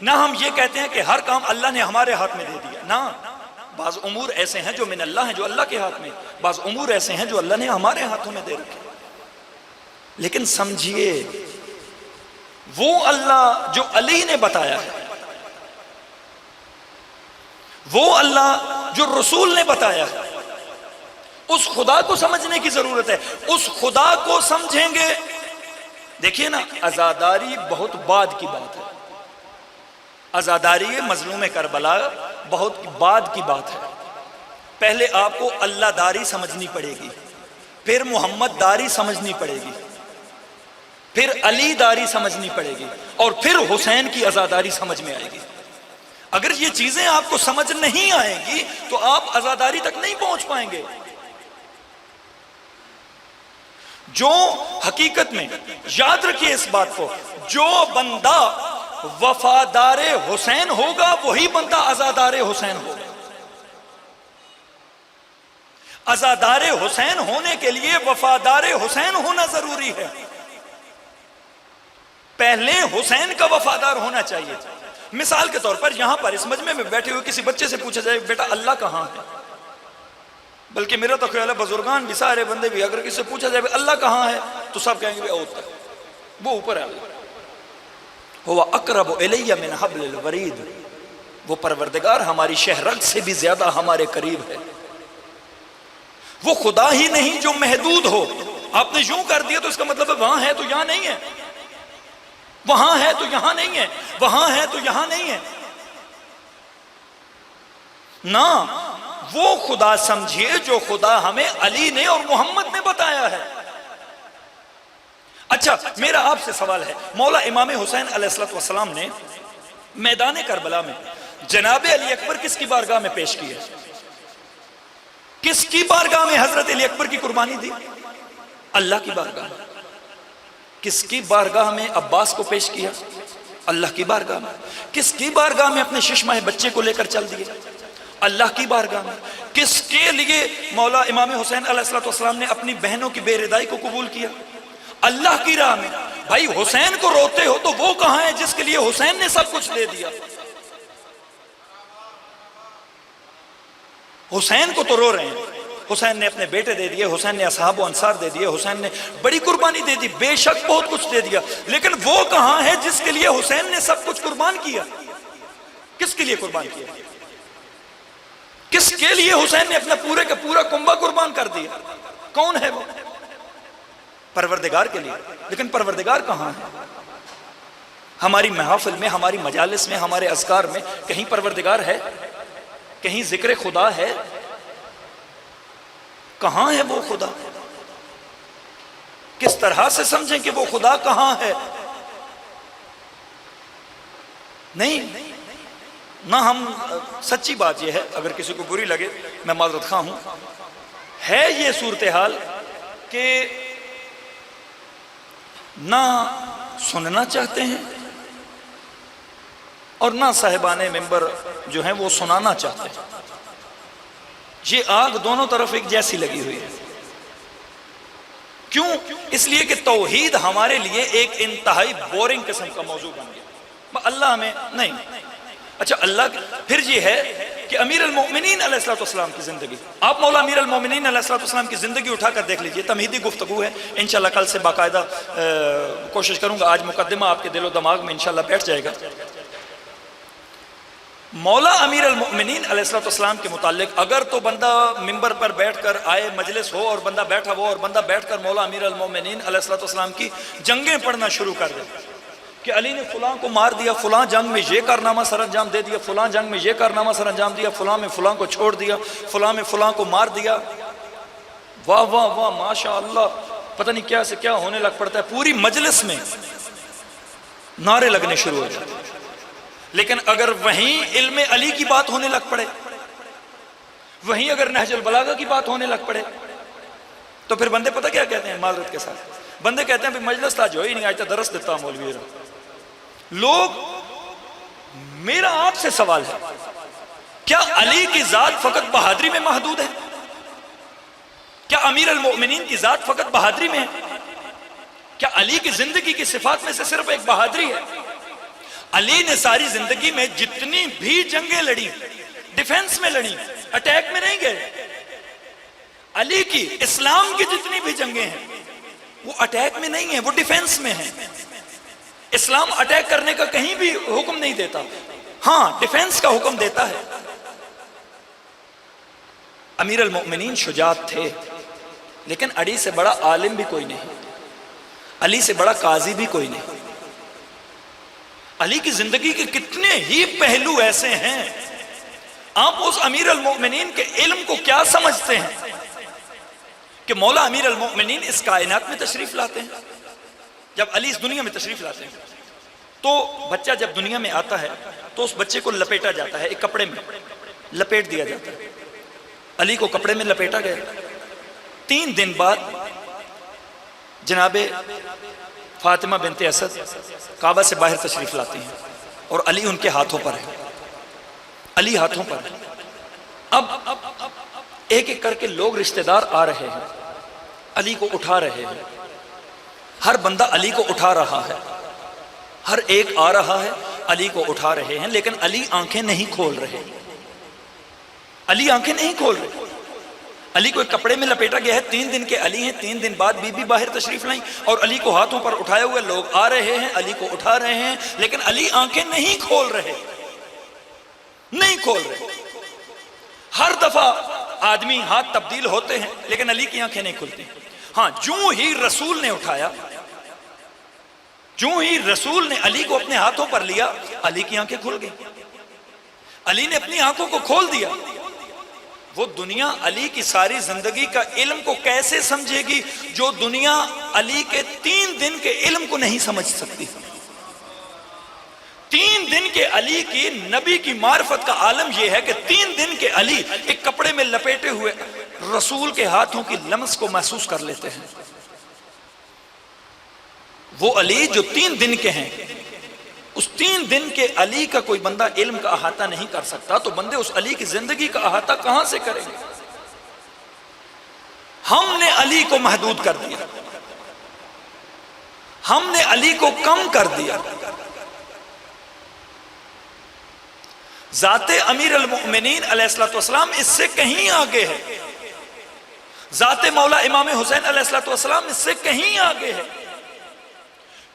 نہ ہم یہ کہتے ہیں کہ ہر کام اللہ نے ہمارے ہاتھ میں دے دیا، نہ۔ بعض امور ایسے ہیں جو من اللہ ہیں، جو اللہ کے ہاتھ میں، بعض امور ایسے ہیں جو اللہ نے ہمارے ہاتھوں میں دے رکھے۔ لیکن سمجھیے، وہ اللہ جو علی نے بتایا ہے، وہ اللہ جو رسول نے بتایا ہے، اس خدا کو سمجھنے کی ضرورت ہے۔ اس خدا کو سمجھیں گے، دیکھیے نا، عزاداری بہت بعد کی بات ہے، عزاداری مظلوم کربلا بہت بعد کی بات ہے. پہلے آپ کو اللہ داری سمجھنی پڑے گی، پھر محمد داری سمجھنی پڑے گی، پھر علی داری سمجھنی پڑے گی، اور پھر حسین کی عزاداری سمجھ میں آئے گی. اگر یہ چیزیں آپ کو سمجھ نہیں آئیں گی تو آپ عزاداری تک نہیں پہنچ پائیں گے. جو حقیقت میں یاد رکھیے اس بات کو، جو بندہ وفادار حسین ہوگا وہی بندہ عزادار حسین ہوگا. عزادار حسین ہونے کے لیے وفادار حسین ہونا ضروری ہے. پہلے حسین کا وفادار ہونا چاہیے. مثال کے طور پر یہاں پر اس مجمع میں بیٹھے ہوئے کسی بچے سے پوچھا جائے بیٹا اللہ کہاں ہے، بلکہ میرا تو خیال ہے بزرگان بھی سارے بندے بھی اگر کسی سے پوچھا جائے اللہ کہاں ہے تو سب کہیں گے وہ اوپر ہے. ہوا اقرب الی من حبل الورید، وہ پروردگار ہماری شہرگ سے بھی زیادہ ہمارے قریب ہے. وہ خدا ہی نہیں جو محدود ہو. آپ نے یوں کر دیا تو اس کا مطلب ہے وہاں ہے تو یہاں نہیں ہے، وہاں ہے تو یہاں نہیں ہے، وہاں ہے تو یہاں نہیں ہے. نہ، وہ خدا سمجھیے جو خدا ہمیں علی نے اور محمد نے بتایا ہے. اچھا میرا آپ سے سوال ہے، مولا امام حسین علیہ السلام نے میدان کربلا میں جناب علی اکبر کس کی بارگاہ میں پیش کی ہے؟ کس کی بارگاہ میں حضرت علی اکبر کی قربانی دی؟ اللہ کی بارگاہ میں. کس کی بارگاہ میں عباس کو پیش کیا؟ اللہ کی بارگاہ میں. کس کی بارگاہ میں اپنے شش ماہ بچے کو لے کر چل دیے؟ اللہ کی بارگاہ میں. کس کے لیے مولا امام حسین علیہ السلام نے اپنی بہنوں کی بے ردائی کو قبول کیا؟ اللہ کی راہ میں. بھائی حسین کو روتے ہو تو وہ کہاں ہے جس کے لیے حسین نے سب کچھ دے دیا؟ حسین کو تو رو رہے ہیں، حسین نے اپنے بیٹے دے دیے، حسین نے اصحاب و انصار دے دیے، حسین نے بڑی قربانی دے دی، بے شک بہت کچھ دے دیا، لیکن وہ کہاں ہے جس کے لیے حسین نے سب کچھ قربان کیا؟ کس کے لیے قربان کیا؟ کس کے لیے حسین نے اپنا پورے کا پورا کنبہ قربان کر دیا؟ کون ہے وہ؟ پروردگار کے لیے. لیکن پروردگار کہاں ہے؟ ہماری محافل میں، ہماری مجالس میں، ہمارے اذکار میں کہیں پروردگار ہے؟ کہیں ذکر خدا ہے؟ کہاں ہے وہ خدا؟ کس طرح سے سمجھیں کہ وہ خدا کہاں ہے؟ نہیں نہ. ہم سچی بات یہ ہے، اگر کسی کو بری لگے میں معذرت خواہ ہوں، ہے یہ صورتحال کہ نہ سننا چاہتے ہیں اور نہ صاحبان منبر جو ہیں وہ سنانا چاہتے ہیں. یہ آگ دونوں طرف ایک جیسی لگی ہوئی ہے. کیوں؟ اس لیے کہ توحید ہمارے لیے ایک انتہائی بورنگ قسم کا موضوع بن گیا. اللہ ہمیں نہیں. اچھا اللہ پھر یہ ہے کہ امیر المؤمنین علیہ السلام کی زندگی، آپ مولا امیر المؤمنین علیہ السلام کی زندگی اٹھا کر دیکھ لیجئے. تمہیدی گفتگو ہے، انشاءاللہ کل سے باقاعدہ کوشش کروں گا. آج مقدمہ آپ کے دل و دماغ میں انشاءاللہ بیٹھ جائے گا. مولا امیر المؤمنین علیہ السلام کے متعلق اگر تو بندہ منبر پر بیٹھ کر آئے، مجلس ہو اور بندہ بیٹھا ہو اور بندہ بیٹھ کر مولا امیر المؤمنین علیہ السلام کی جنگیں پڑھنا شروع کر دے کہ علی نے فلاں کو مار دیا، فلاں جنگ میں یہ کارنامہ سر انجام دے دیا، فلاں جنگ میں یہ کارنامہ سر انجام دیا، فلاں میں فلاں کو چھوڑ دیا، فلاں میں فلاں کو مار دیا، واہ واہ واہ ماشاءاللہ، پتہ نہیں کیا سے کیا ہونے لگ پڑتا ہے. پوری مجلس میں نعرے لگنے شروع ہو جاتے. لیکن اگر وہیں علم علی کی بات ہونے لگ پڑے، وہیں اگر نہج البلاغہ کی بات ہونے لگ پڑے تو پھر بندے پتہ کیا کہتے ہیں؟ معذرت کے ساتھ بندے کہتے ہیں مجلس تا جو ہی نہیں آج تک درس دیتا مولوی. لوگ، میرا آپ سے سوال ہے، کیا علی کی ذات فقط بہادری میں محدود ہے؟ کیا امیر المؤمنین کی ذات فقط بہادری میں ہے؟ کیا علی کی زندگی کی صفات میں سے صرف ایک بہادری ہے؟ علی نے ساری زندگی میں جتنی بھی جنگیں لڑی، ڈیفنس میں لڑی، اٹیک میں نہیں گئے. علی کی اسلام کی جتنی بھی جنگیں ہیں وہ اٹیک میں نہیں ہیں، وہ ڈیفنس میں ہیں. اسلام اٹیک کرنے کا کہیں بھی حکم نہیں دیتا، ہاں ڈیفنس کا حکم دیتا ہے. امیر المؤمنین شجاعت تھے، لیکن علی سے بڑا عالم بھی کوئی نہیں، علی سے بڑا قاضی بھی کوئی نہیں. علی کی زندگی کے کتنے ہی پہلو ایسے ہیں. آپ اس امیر المؤمنین کے علم کو کیا سمجھتے ہیں کہ مولا امیر المؤمنین اس کائنات میں تشریف لاتے ہیں؟ جب علی اس دنیا میں تشریف لاتے ہیں تو بچہ جب دنیا میں آتا ہے تو اس بچے کو لپیٹا جاتا ہے، ایک کپڑے میں لپیٹ دیا جاتا ہے. علی کو کپڑے میں لپیٹا گیا. 3 دن بعد جناب فاطمہ بنت اسد کعبہ سے باہر تشریف لاتی ہیں اور علی ان کے ہاتھوں پر ہے. علی ہاتھوں پر ہے. اب ایک ایک کر کے لوگ رشتہ دار آ رہے ہیں، علی کو اٹھا رہے ہیں. ہر بندہ علی کو اٹھا رہا ہے، ہر ایک آ رہا ہے، علی کو اٹھا رہے ہیں، لیکن علی آنکھیں نہیں کھول رہے. علی آنکھیں نہیں کھول رہے. علی کو ایک کپڑے میں لپیٹا گیا ہے. 3 دن کے علی ہیں. 3 دن بعد بی بی باہر تشریف لائیں اور علی کو ہاتھوں پر اٹھائے ہوئے لوگ آ رہے ہیں، علی کو اٹھا رہے ہیں، لیکن علی آنکھیں نہیں کھول رہے. نہیں کھول رہے. ہر دفعہ آدمی ہاتھ تبدیل ہوتے ہیں لیکن علی کی آنکھیں نہیں کھلتی. ہاں، جو ہی رسول نے اٹھایا، جو ہی رسول نے علی کو اپنے ہاتھوں پر لیا، علی کی آنکھیں کھل گئی. علی نے اپنی آنکھوں کو کھول دیا. وہ دنیا علی کی ساری زندگی کا علم کو کیسے سمجھے گی جو دنیا علی کے 3 دن کے علم کو نہیں سمجھ سکتی؟ 3 دن کے علی کی نبی کی معرفت کا عالم یہ ہے کہ 3 دن کے علی ایک کپڑے میں لپیٹے ہوئے رسول کے ہاتھوں کی لمس کو محسوس کر لیتے ہیں. وہ علی جو 3 دن کے ہیں، اس 3 دن کے علی کا کوئی بندہ علم کا احاطہ نہیں کر سکتا، تو بندے اس علی کی زندگی کا احاطہ کہاں سے کریں گے؟ ہم نے علی کو محدود کر دیا، ہم نے علی کو کم کر دیا. ذات امیر المؤمنین علیہ الصلوۃ والسلام اس سے کہیں آگے ہے. ذات مولا امام حسین علیہ الصلوۃ والسلام اس سے کہیں آگے ہے.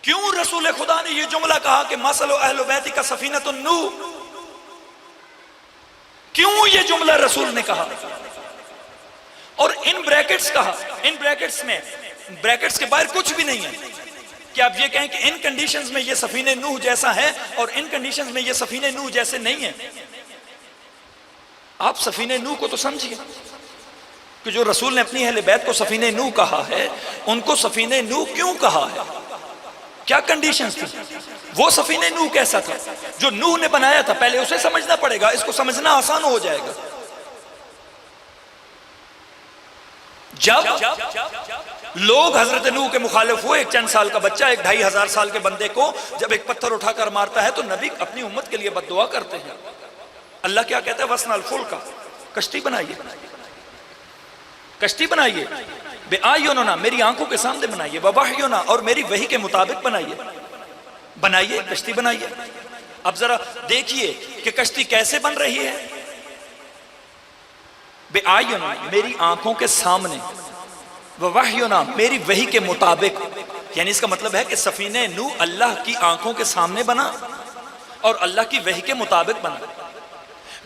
کیوں رسول خدا نے یہ جملہ کہا کہ مثل اہل بیت کا سفینۃ النوح؟ کیوں یہ جملہ رسول نے کہا اور ان بریکٹس کہا؟ ان بریکٹس میں، بریکٹس کے باہر کچھ بھی نہیں ہے کہ آپ یہ کہیں کہ ان کنڈیشنز میں یہ سفینہ نوح جیسا ہے اور ان کنڈیشنز میں یہ سفینہ نوح جیسے نہیں ہے. آپ سفینہ نوح کو تو سمجھیے کہ جو رسول نے اپنی اہل بیت کو سفینہ نوح کہا ہے، ان کو سفینہ نوح کیوں کہا ہے؟ کیا کنڈیشنز تھی؟ وہ سفینہ نوح کیسا تھا جو نوح نے بنایا تھا؟ پہلے اسے سمجھنا پڑے گا، اس کو سمجھنا آسان ہو جائے گا. جب لوگ حضرت نوح کے مخالف ہوئے، ایک چند سال کا بچہ ایک 2500 سال کے بندے کو جب ایک پتھر اٹھا کر مارتا ہے تو نبی اپنی امت کے لیے بد دعا کرتے ہیں. اللہ کیا کہتا ہے؟ وَسْنَ الْفُلْكَ، کشتی بنائیے، کشتی بنائیے، بِأَعْيُنِنَا، میری آنکھوں کے سامنے بنائیے، وَوَحْيُنَا، اور میری وحی کے مطابق بنائیے. بنائیے، کشتی بنائیے. اب ذرا دیکھیے کہ کشتی کیسے بن رہی ہے. بِأَعْيُنِنَا، میری آنکھوں کے سامنے، وَوَحْيُنَا، میری وحی کے مطابق. یعنی اس کا مطلب ہے کہ سفینہ نوح اللہ کی آنکھوں کے سامنے بنا اور اللہ کی وحی کے مطابق بنا.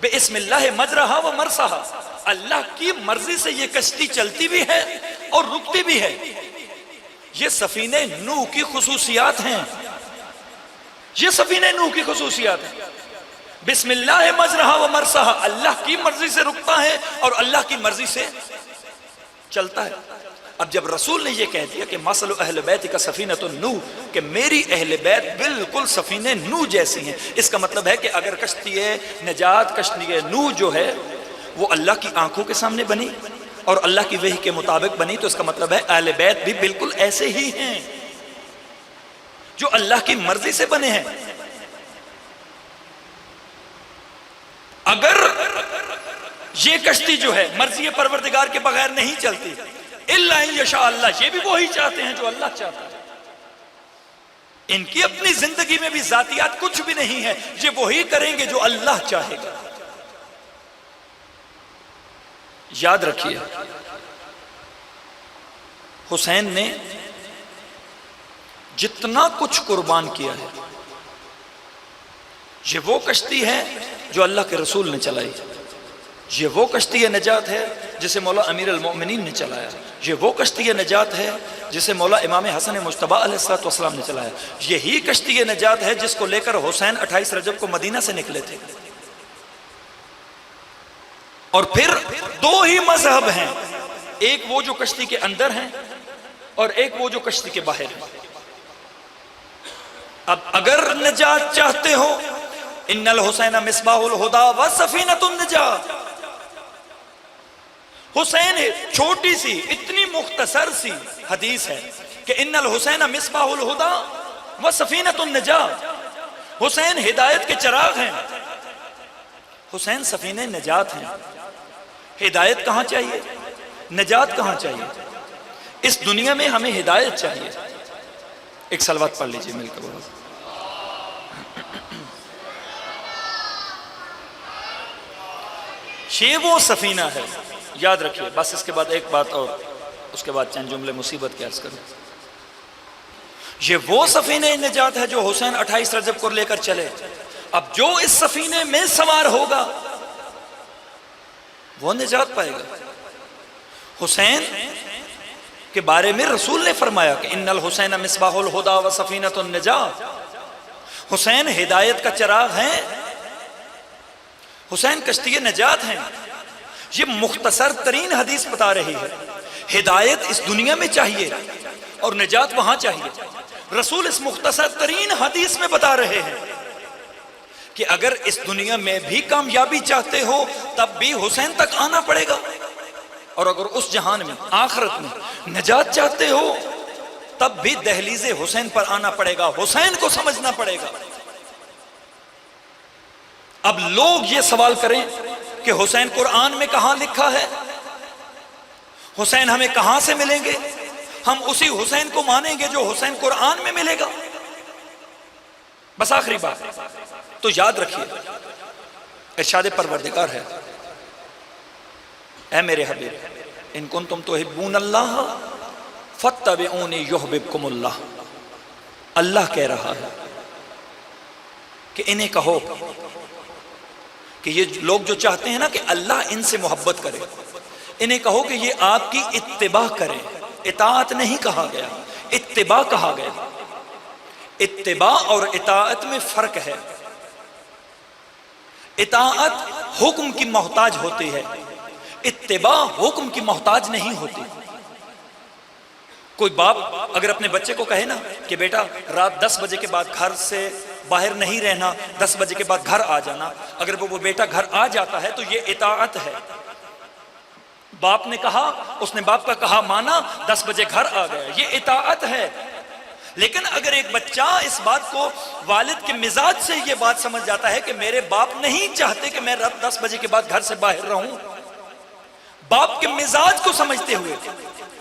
بِسْمِ اللَّهِ مَجْرَهَا وَمَرْسَهَا، اللہ کی مرضی سے یہ کشتی چلتی بھی ہے اور رکتی بھی ہے. یہ سفینہ نوح کی خصوصیات ہیں، یہ سفینہ نوح کی خصوصیات ہیں. بسم اللہ مجرہا و مرسہا، اللہ کی مرضی سے رکتا ہے اور اللہ کی مرضی سے چلتا ہے. اب جب رسول نے یہ کہہ دیا کہ مثل اہل بیت کا سفینۃ النوح، کہ میری اہل بیت بالکل سفینہ نوح جیسی ہیں، اس کا مطلب ہے کہ اگر کشتی نجات، کشتی نوح جو ہے وہ اللہ کی آنکھوں کے سامنے بنی اور اللہ کی وحی کے مطابق بنی، تو اس کا مطلب ہے اہل بیت بھی بالکل ایسے ہی ہیں جو اللہ کی مرضی سے بنے ہیں. اگر یہ کشتی جو ہے مرضی پروردگار کے بغیر نہیں چلتی، الا ان یشاء اللہ، یہ بھی وہی چاہتے ہیں جو اللہ چاہتا ہے. ان کی اپنی زندگی میں بھی ذاتیات کچھ بھی نہیں ہے، یہ وہی کریں گے جو اللہ چاہے گا. یاد رکھیے، حسین نے جتنا کچھ قربان کیا ہے، یہ وہ کشتی ہے جو اللہ کے رسول نے چلائی. یہ وہ کشتی نجات ہے جسے مولا امیر المؤمنین نے چلایا، یہ وہ کشتی نجات ہے جسے مولا امام حسن مجتبی علیہ السلام نے چلایا، یہی کشتی نجات ہے جس کو لے کر حسین 28 رجب کو مدینہ سے نکلے تھے۔ اور پھر دو ہی مذہب ہیں، ایک وہ جو کشتی کے اندر ہیں اور ایک وہ جو کشتی کے باہر ہیں۔ اب اگر نجات چاہتے ہو، ان الحسین مصباح الہدی و سفینۃ النجات، حسین چھوٹی سی اتنی مختصر سی حدیث ہے کہ ان الحسین مصباح الہدی و سفینۃ النجات، حسین ہدایت کے چراغ ہیں، حسین سفینہ نجات ہیں۔ ہدایت کہاں چاہیے؟ نجات کہاں چاہیے؟ اس دنیا میں ہمیں ہدایت چاہیے۔ ایک صلوات پڑھ لیجئے مل کر بولو۔ یہ وہ سفینہ ہے، یاد رکھیے۔ بس اس کے بعد ایک بات اور، اس کے بعد چند جملے مصیبت کے عرض کروں۔ یہ وہ سفینہ نجات ہے جو حسین 28 رجب کو لے کر چلے۔ اب جو اس سفینے میں سوار ہوگا وہ نجات پائے گا۔ حسین کے بارے میں رسول نے فرمایا کہ ان الحسین مصباح الہدی و سفینۃ النجات، حسین ہدایت کا چراغ ہیں، حسین کشتی نجات ہیں۔ یہ مختصر ترین حدیث بتا رہی ہے، ہدایت اس دنیا میں چاہیے اور نجات وہاں چاہیے۔ رسول اس مختصر ترین حدیث میں بتا رہے ہیں کہ اگر اس دنیا میں بھی کامیابی چاہتے ہو تب بھی حسین تک آنا پڑے گا، اور اگر اس جہان میں آخرت میں نجات چاہتے ہو تب بھی دہلیز حسین پر آنا پڑے گا، حسین کو سمجھنا پڑے گا۔ اب لوگ یہ سوال کریں کہ حسین قرآن میں کہاں لکھا ہے، حسین ہمیں کہاں سے ملیں گے؟ ہم اسی حسین کو مانیں گے جو حسین قرآن میں ملے گا۔ بس آخری بات تو یاد رکھیے، ارشاد پروردگار ہے، اے میرے حبیب ان کنتم تحبون اللہ فاتبعونی یحببکم اللہ۔ اللہ کہہ رہا ہے کہ انہیں کہو کہ یہ لوگ جو چاہتے ہیں نا کہ اللہ ان سے محبت کرے، انہیں کہو کہ یہ آپ کی اتباع کریں۔ اطاعت نہیں کہا گیا، اتباع کہا گیا۔ اتباع اور اطاعت میں فرق ہے۔ اطاعت حکم کی محتاج ہوتی ہے، اتباع حکم کی محتاج نہیں ہوتی۔ کوئی باپ اگر اپنے بچے کو کہے نا کہ بیٹا رات 10 بجے کے بعد گھر سے باہر نہیں رہنا، 10 بجے کے بعد گھر آ جانا، اگر وہ بیٹا گھر آ جاتا ہے تو یہ اطاعت ہے۔ باپ نے کہا، اس نے باپ کا کہا مانا، 10 بجے گھر آ گیا، یہ اطاعت ہے۔ لیکن اگر ایک بچہ اس بات کو والد کے مزاج سے یہ بات سمجھ جاتا ہے کہ میرے باپ نہیں چاہتے کہ میں رات 10 بجے کے بعد گھر سے باہر رہوں، باپ کے مزاج کو سمجھتے ہوئے،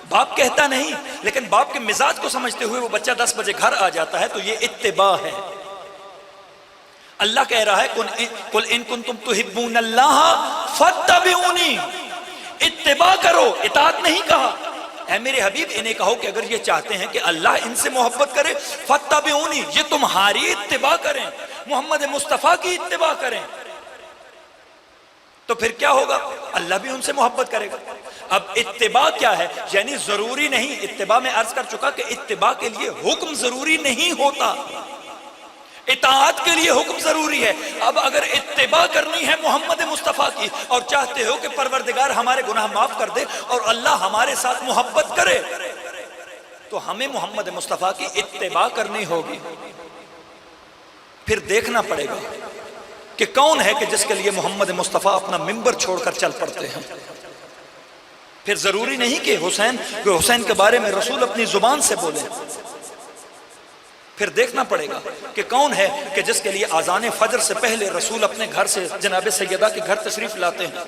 باپ کہتا نہیں لیکن باپ کے مزاج کو سمجھتے ہوئے وہ بچہ 10 بجے گھر آ جاتا ہے تو یہ اتباع ہے۔ اللہ کہہ رہا ہے قل ان کنتم تحبون اللہ فاتبعونی، اتباع کرو، اطاعت نہیں کہا۔ اے میرے حبیب انہیں کہو کہ اگر یہ چاہتے ہیں کہ اللہ ان سے محبت کرے فاتبعونی، یہ تمہاری اتباع کریں، محمد مصطفیٰ کی اتباع کریں، تو پھر کیا ہوگا؟ اللہ بھی ان سے محبت کرے گا۔ اب اتباع کیا ہے؟ یعنی ضروری نہیں، اتباع میں عرض کر چکا کہ اتباع کے لیے حکم ضروری نہیں ہوتا، اطاعت کے لیے حکم ضروری ہے۔ اب اگر اتباع کرنی ہے محمد مصطفیٰ کی اور چاہتے ہو کہ پروردگار ہمارے گناہ معاف کر دے اور اللہ ہمارے ساتھ محبت کرے تو ہمیں محمد مصطفیٰ کی اتباع کرنی ہوگی۔ پھر دیکھنا پڑے گا کہ کون ہے کہ جس کے لیے محمد مصطفیٰ اپنا منبر چھوڑ کر چل پڑتے ہیں۔ پھر ضروری نہیں کہ حسین کے بارے میں رسول اپنی زبان سے بولیں، پھر دیکھنا پڑے گا کہ کون ہے کہ جس کے لیے اذان فجر سے پہلے رسول اپنے گھر سے جناب سیدہ کے گھر تشریف لاتے ہیں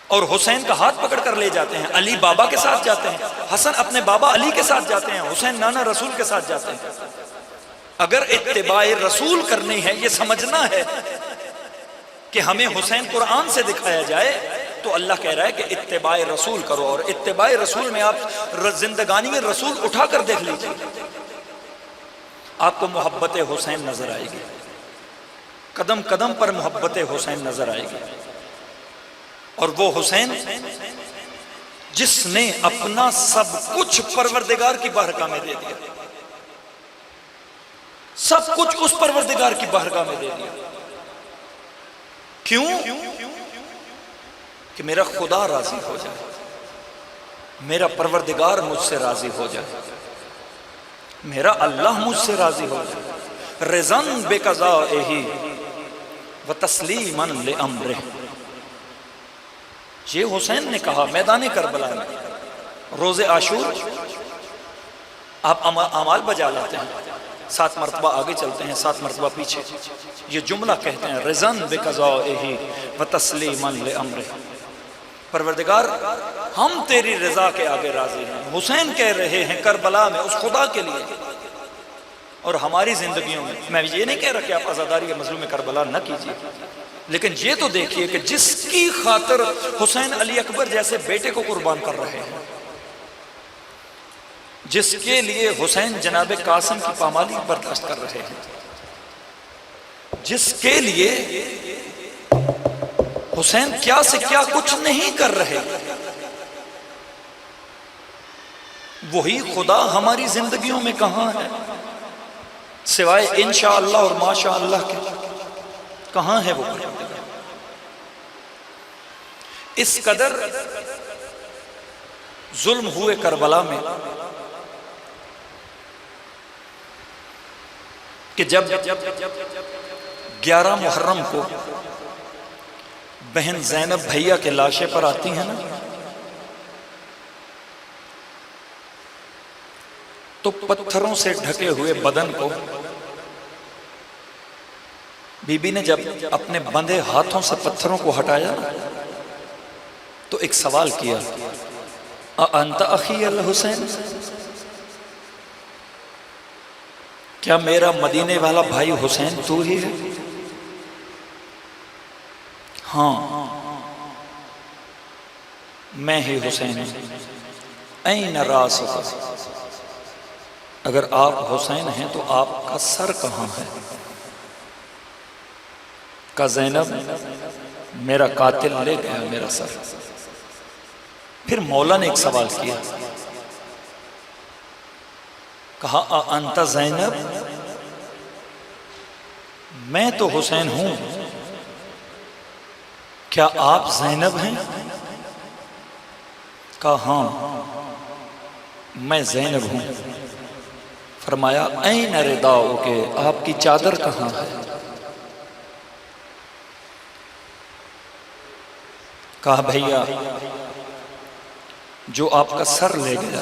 اور حسین کا ہاتھ پکڑ کر لے جاتے ہیں، علی بابا کے ساتھ جاتے ہیں، حسن اپنے بابا علی کے ساتھ جاتے ہیں، حسین نانا رسول کے ساتھ جاتے ہیں۔ اگر اتباع رسول کرنی ہے، یہ سمجھنا ہے کہ ہمیں حسین قرآن سے دکھایا جائے، تو اللہ کہہ رہا ہے کہ اتباع رسول کرو، اور اتباع رسول میں آپ زندگانی میں رسول اٹھا کر دیکھ لیجیے، آپ کو محبت حسین نظر آئے گی، قدم قدم پر محبت حسین نظر آئے گی۔ اور وہ حسین جس نے اپنا سب کچھ پروردگار کی بارگاہ میں دے دیا، سب کچھ اس پروردگار کی بارگاہ میں دے دیا. کیوں؟ کہ میرا خدا راضی ہو جائے، میرا پروردگار مجھ سے راضی ہو جائے، میرا اللہ مجھ سے راضی ہو جائے. رضن بقضائہ و تسلیما لامرہ. یہ حسین نے کہا میدان کربلا میں، روز عاشور آپ اعمال بجا لاتے ہیں، 7 مرتبہ آگے چلتے ہیں، 7 مرتبہ پیچھے. یہ جملہ کہتے ہیں رضن بقضائہ و تسلیما لامرہ. پروردگار ہم تیری رضا کے آگے راضی ہیں. حسین کہہ رہے ہیں کربلا میں اس خدا کے لیے. اور ہماری زندگیوں میں یہ نہیں کہہ رہا کہ آپ عزاداری مظلوم کربلا نہ کیجیے، لیکن یہ تو دیکھیے کہ جس کی خاطر حسین علی اکبر جیسے بیٹے کو قربان کر رہے ہیں، جس کے لیے حسین جناب قاسم کی پامالی برداشت کر رہے ہیں، جس کے لیے حسین کیا سے کیا کچھ نہیں کر رہے، وہی خدا ہماری زندگیوں میں کہاں ہے سوائے انشاءاللہ اور ماشاءاللہ کے؟ کہاں ہے وہ؟ اس قدر ظلم ہوئے کربلا میں کہ جب 11 محرم کو بہن زینب بھیا کے لاشیں پر آتی ہیں نا، تو پتھروں سے ڈھکے ہوئے بدن کو بی بی نے جب اپنے بندھے ہاتھوں سے پتھروں کو ہٹایا تو ایک سوال کیا، اَأَنْتَ أَخِي الحسین؟ کیا میرا مدینے والا بھائی حسین تو ہی ہے؟ ہاں میں ہی حسین ہوں. اَيْنَ رَأْسُكَ؟ اگر آپ حسین ہیں تو آپ کا سر کہاں ہے؟ کہا زینب میرا قاتل لے گیا میرا سر. پھر مولا نے ایک سوال کیا، کہا اَأَنْتَ زینب؟ میں تو حسین ہوں، کیا آپ زینب ہیں؟ کہا ہاں میں زینب ہوں. فرمایا این رداؤک، آپ کی چادر کہاں ہے؟ کہا بھیا جو آپ کا سر لے گیا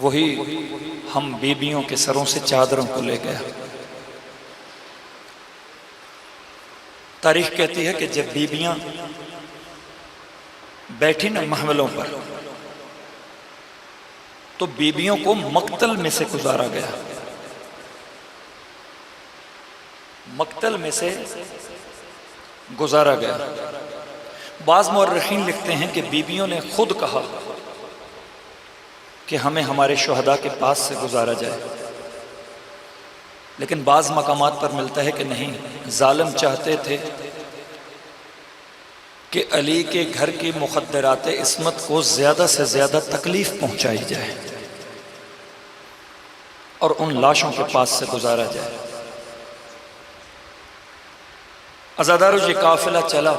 وہی ہم بیبیوں کے سروں سے چادروں کو لے گیا. تاریخ کہتی ہے کہ جب بیبیاں بیٹھی نا محملوں پر تو بیبیوں کو مقتل میں سے گزارا گیا، مقتل میں سے گزارا گیا. بعض مورخین لکھتے ہیں کہ بیبیوں نے خود کہا کہ ہمیں ہمارے شہداء کے پاس سے گزارا جائے، لیکن بعض مقامات پر ملتا ہے کہ نہیں، ظالم چاہتے تھے کہ علی کے گھر کی مخدرات عصمت کو زیادہ سے زیادہ تکلیف پہنچائی جائے اور ان لاشوں کے پاس سے گزارا جائے. عزادارو یہ قافلہ چلا،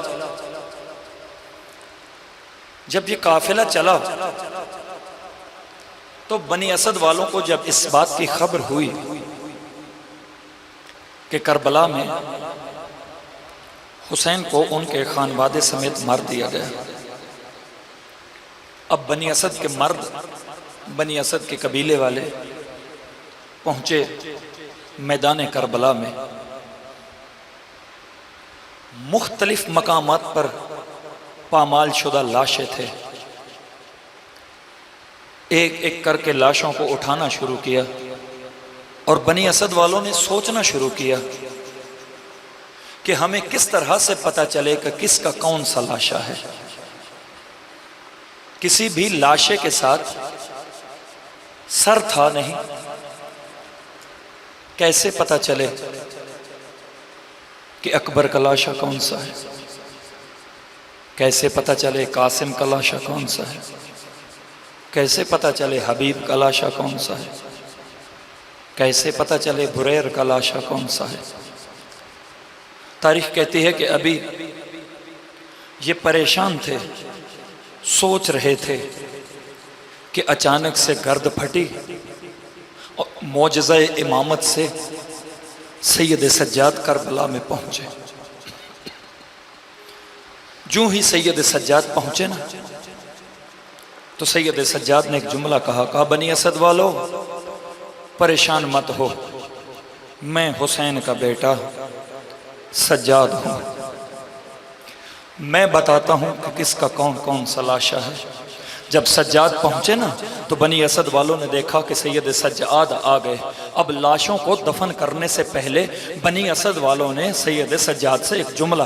جب یہ قافلہ چلا تو بنی اسد والوں کو جب اس بات کی خبر ہوئی کہ کربلا میں حسین کو ان کے خانوادے سمیت مار دیا گیا، اب بنی اسد کے مرد، بنی اسد کے قبیلے والے پہنچے میدان کربلا میں. مختلف مقامات پر پامال شدہ لاشیں تھے، ایک ایک کر کے لاشوں کو اٹھانا شروع کیا اور بنی اسد والوں نے سوچنا شروع کیا کہ ہمیں کس طرح سے پتہ چلے کہ کس کا کون سا لاشا ہے. کسی بھی لاشے کے ساتھ سر تھا نہیں، کیسے پتہ چلے؟ کہ اکبر کا لاشا کون سا ہے؟ کیسے پتہ چلے قاسم کا لاشا کون سا ہے؟ کیسے پتہ چلے حبیب کا لاشا کون سا ہے؟ کیسے پتہ چلے بریر کا لاشا کون سا ہے؟ تاریخ کہتی ہے کہ ابھی یہ پریشان تھے، سوچ رہے تھے کہ اچانک سے گرد پھٹی اور معجزہ امامت سے سید سجاد کربلا میں پہنچے۔ جو ہی سید سجاد پہنچے نا تو سید سجاد نے ایک جملہ کہا بنی اسد والو پریشان مت ہو، میں حسین کا بیٹا سجاد ہوں، میں بتاتا ہوں کہ کس کا کون کون سا لاشا ہے۔ جب سجاد پہنچے نا تو بنی اسد والوں نے دیکھا کہ سید سجاد آ گئے۔ اب لاشوں کو دفن کرنے سے پہلے بنی اسد والوں نے سید سجاد سے ایک جملہ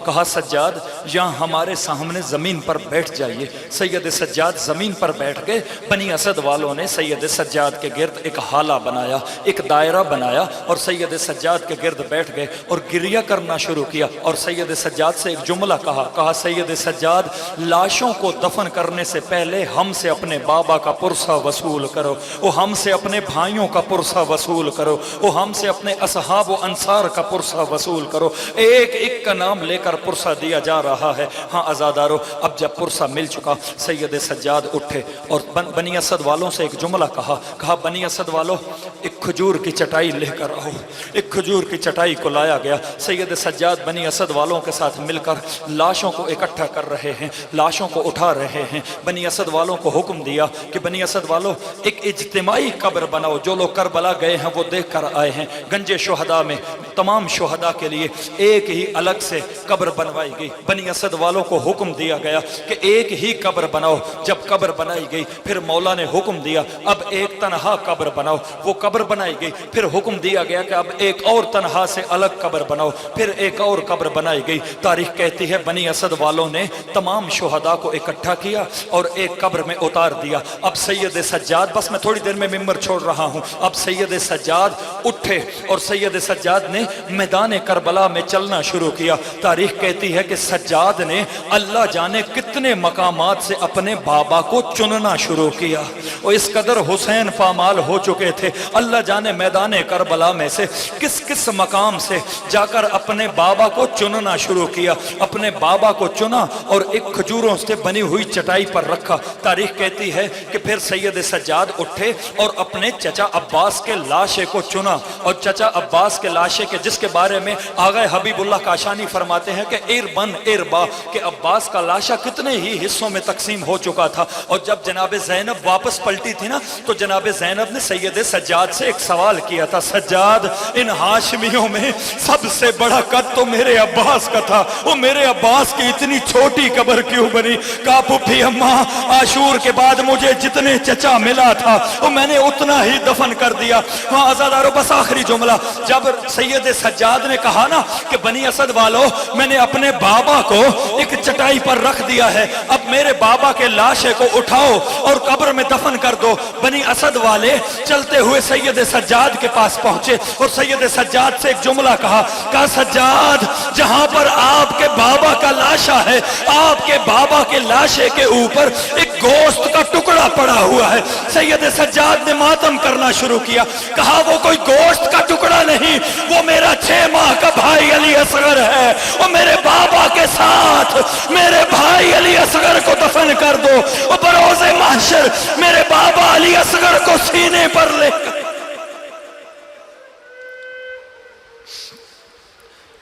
کہا سجاد یہاں ہمارے سامنے زمین پر بیٹھ جائیے۔ سید سجاد زمین پر بیٹھ گئے۔ بنی اسد والوں نے سید سجاد کے گرد ایک حالہ بنایا، ایک دائرہ بنایا اور سید سجاد کے گرد بیٹھ گئے اور گریہ کرنا شروع کیا اور سید سجاد سے ایک جملہ کہا سید سجاد لاشوں کو دفن کرنے سے پہلے ہم سے اپنے بابا کا پرسہ وصول کرو، وہ ہم سے اپنے بھائیوں کا پرسہ وصول کرو، وہ ہم سے اپنے اصحاب و انصار کا پرسہ وصول کرو۔ ایک ایک کا نام لے کر پرسہ دیا جا رہا ہے۔ ہاں عزادارو، اب جب پرسہ مل چکا سید سجاد اٹھے اور بنی اسد والوں سے ایک جملہ کہا بنی اسد والوں ایک کھجور کی چٹائی لے کر آؤ۔ ایک کھجور کی چٹائی کو لایا گیا۔ سید سجاد بنی اسد والوں کے ساتھ مل کر لاشوں کو اکٹھا کر رہے ہیں، لاشوں کو اٹھا رہے ہیں۔ بنی اسد والوں کو حکم دیا کہ بنی اسد والوں ایک اجتماعی قبر بناؤ۔ جو لوگ کربلا گئے ہیں وہ دیکھ کر آئے ہیں، گنج شہداء میں تمام شہداء کے لیے ایک ہی الگ سے قبر بنوائی گئی۔ بنی اسد والوں کو حکم دیا گیا کہ ایک ہی قبر بناؤ۔ جب قبر بنائی گئی پھر مولا نے حکم دیا اب ایک تنہا قبر بناؤ۔ وہ قبر بنائی گئی، پھر حکم دیا گیا کہ اب ایک اور تنہا سے الگ قبر بناؤ، پھر ایک اور قبر بنائی گئی۔ تاریخ کہتی ہے بنی اسد والوں نے تمام شہداء کو اکٹھا کیا اور ایک قبر میں اتار دیا۔ اب سید سجاد، بس میں تھوڑی دیر میں ممبر چھوڑ رہا ہوں، اب سید سجاد اٹھے اور سید سجاد نے میدان کربلا میں چلنا شروع کیا۔ تاریخ کہتی ہے کہ سجاد نے اللہ جانے کتنے مقامات سے اپنے بابا کو چننا شروع کیا، اور اس قدر حسین پامال ہو چکے تھے۔ اللہ جانے میدان کربلا میں سے کس کس مقام سے جا کر اپنے بابا کو چننا شروع کیا۔ اپنے بابا کو چنا اور ایک کھجوروں سے بنی ہوئی چٹائی پر رکھا۔ تاریخ کہتی ہے کہ پھر سید سجاد اٹھے اور اپنے چچا عباس کے لاشے کو چنا، اور چچا عباس کے لاشے کے جس کے بارے میں آغا حبیب اللہ کاشانی فرماتے ہیں کہ اربن اربا کہ عباس کا لاشا کتنے ہی حصوں میں تقسیم ہو چکا تھا۔ اور جب جناب زینب واپس پلٹی تھی نا تو جناب زینب نے سید سجاد سے ایک سوال کیا تھا، سجاد ان ہاشمیوں میں سب سے بڑا قد تو میرے عباس کا تھا، وہ میرے عباس کی اتنی چھوٹی قبر کیوں بنی؟ کہا پھپھی اماں عاشور کے بعد مجھے جتنے چچا ملا تھا وہ میں نے اتنا ہی دفن کر دیا۔ ہاں عزادارو، بس آخری جملہ، جب سید سجاد نے کہا نا کہ بنی اسد والو میں نے اپنے بابا کو ایک چٹائی پر رکھ دیا ہے، اب میرے بابا کے لاشے کو اٹھاؤ اور قبر میں دفن کر دو۔ بنی اسد والے چلتے ہوئے سید سجاد کے پاس پہنچے اور سید سجاد سے ایک جملہ کہا سجاد جہاں پر آپ کے بابا کا لاشا ہے، آپ کے بابا کے لاشے کے اوپر ایک گوشت کا ٹکڑا پڑا ہوا ہے۔ سید سجاد نے ماتم کرنا شروع کیا، کہا وہ کوئی گوشت کا ٹکڑا نہیں، وہ میرا 6 ماہ کا بھائی علی اصغر ہے، وہ میرے بابا کے ساتھ میرے بھائی علی اصغر کو دفن کر دو، وہ بروز محشر میرے بابا علی اصغر کو سینے پر لے کر۔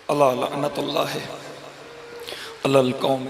اللہ لعنت اللہ علی القوم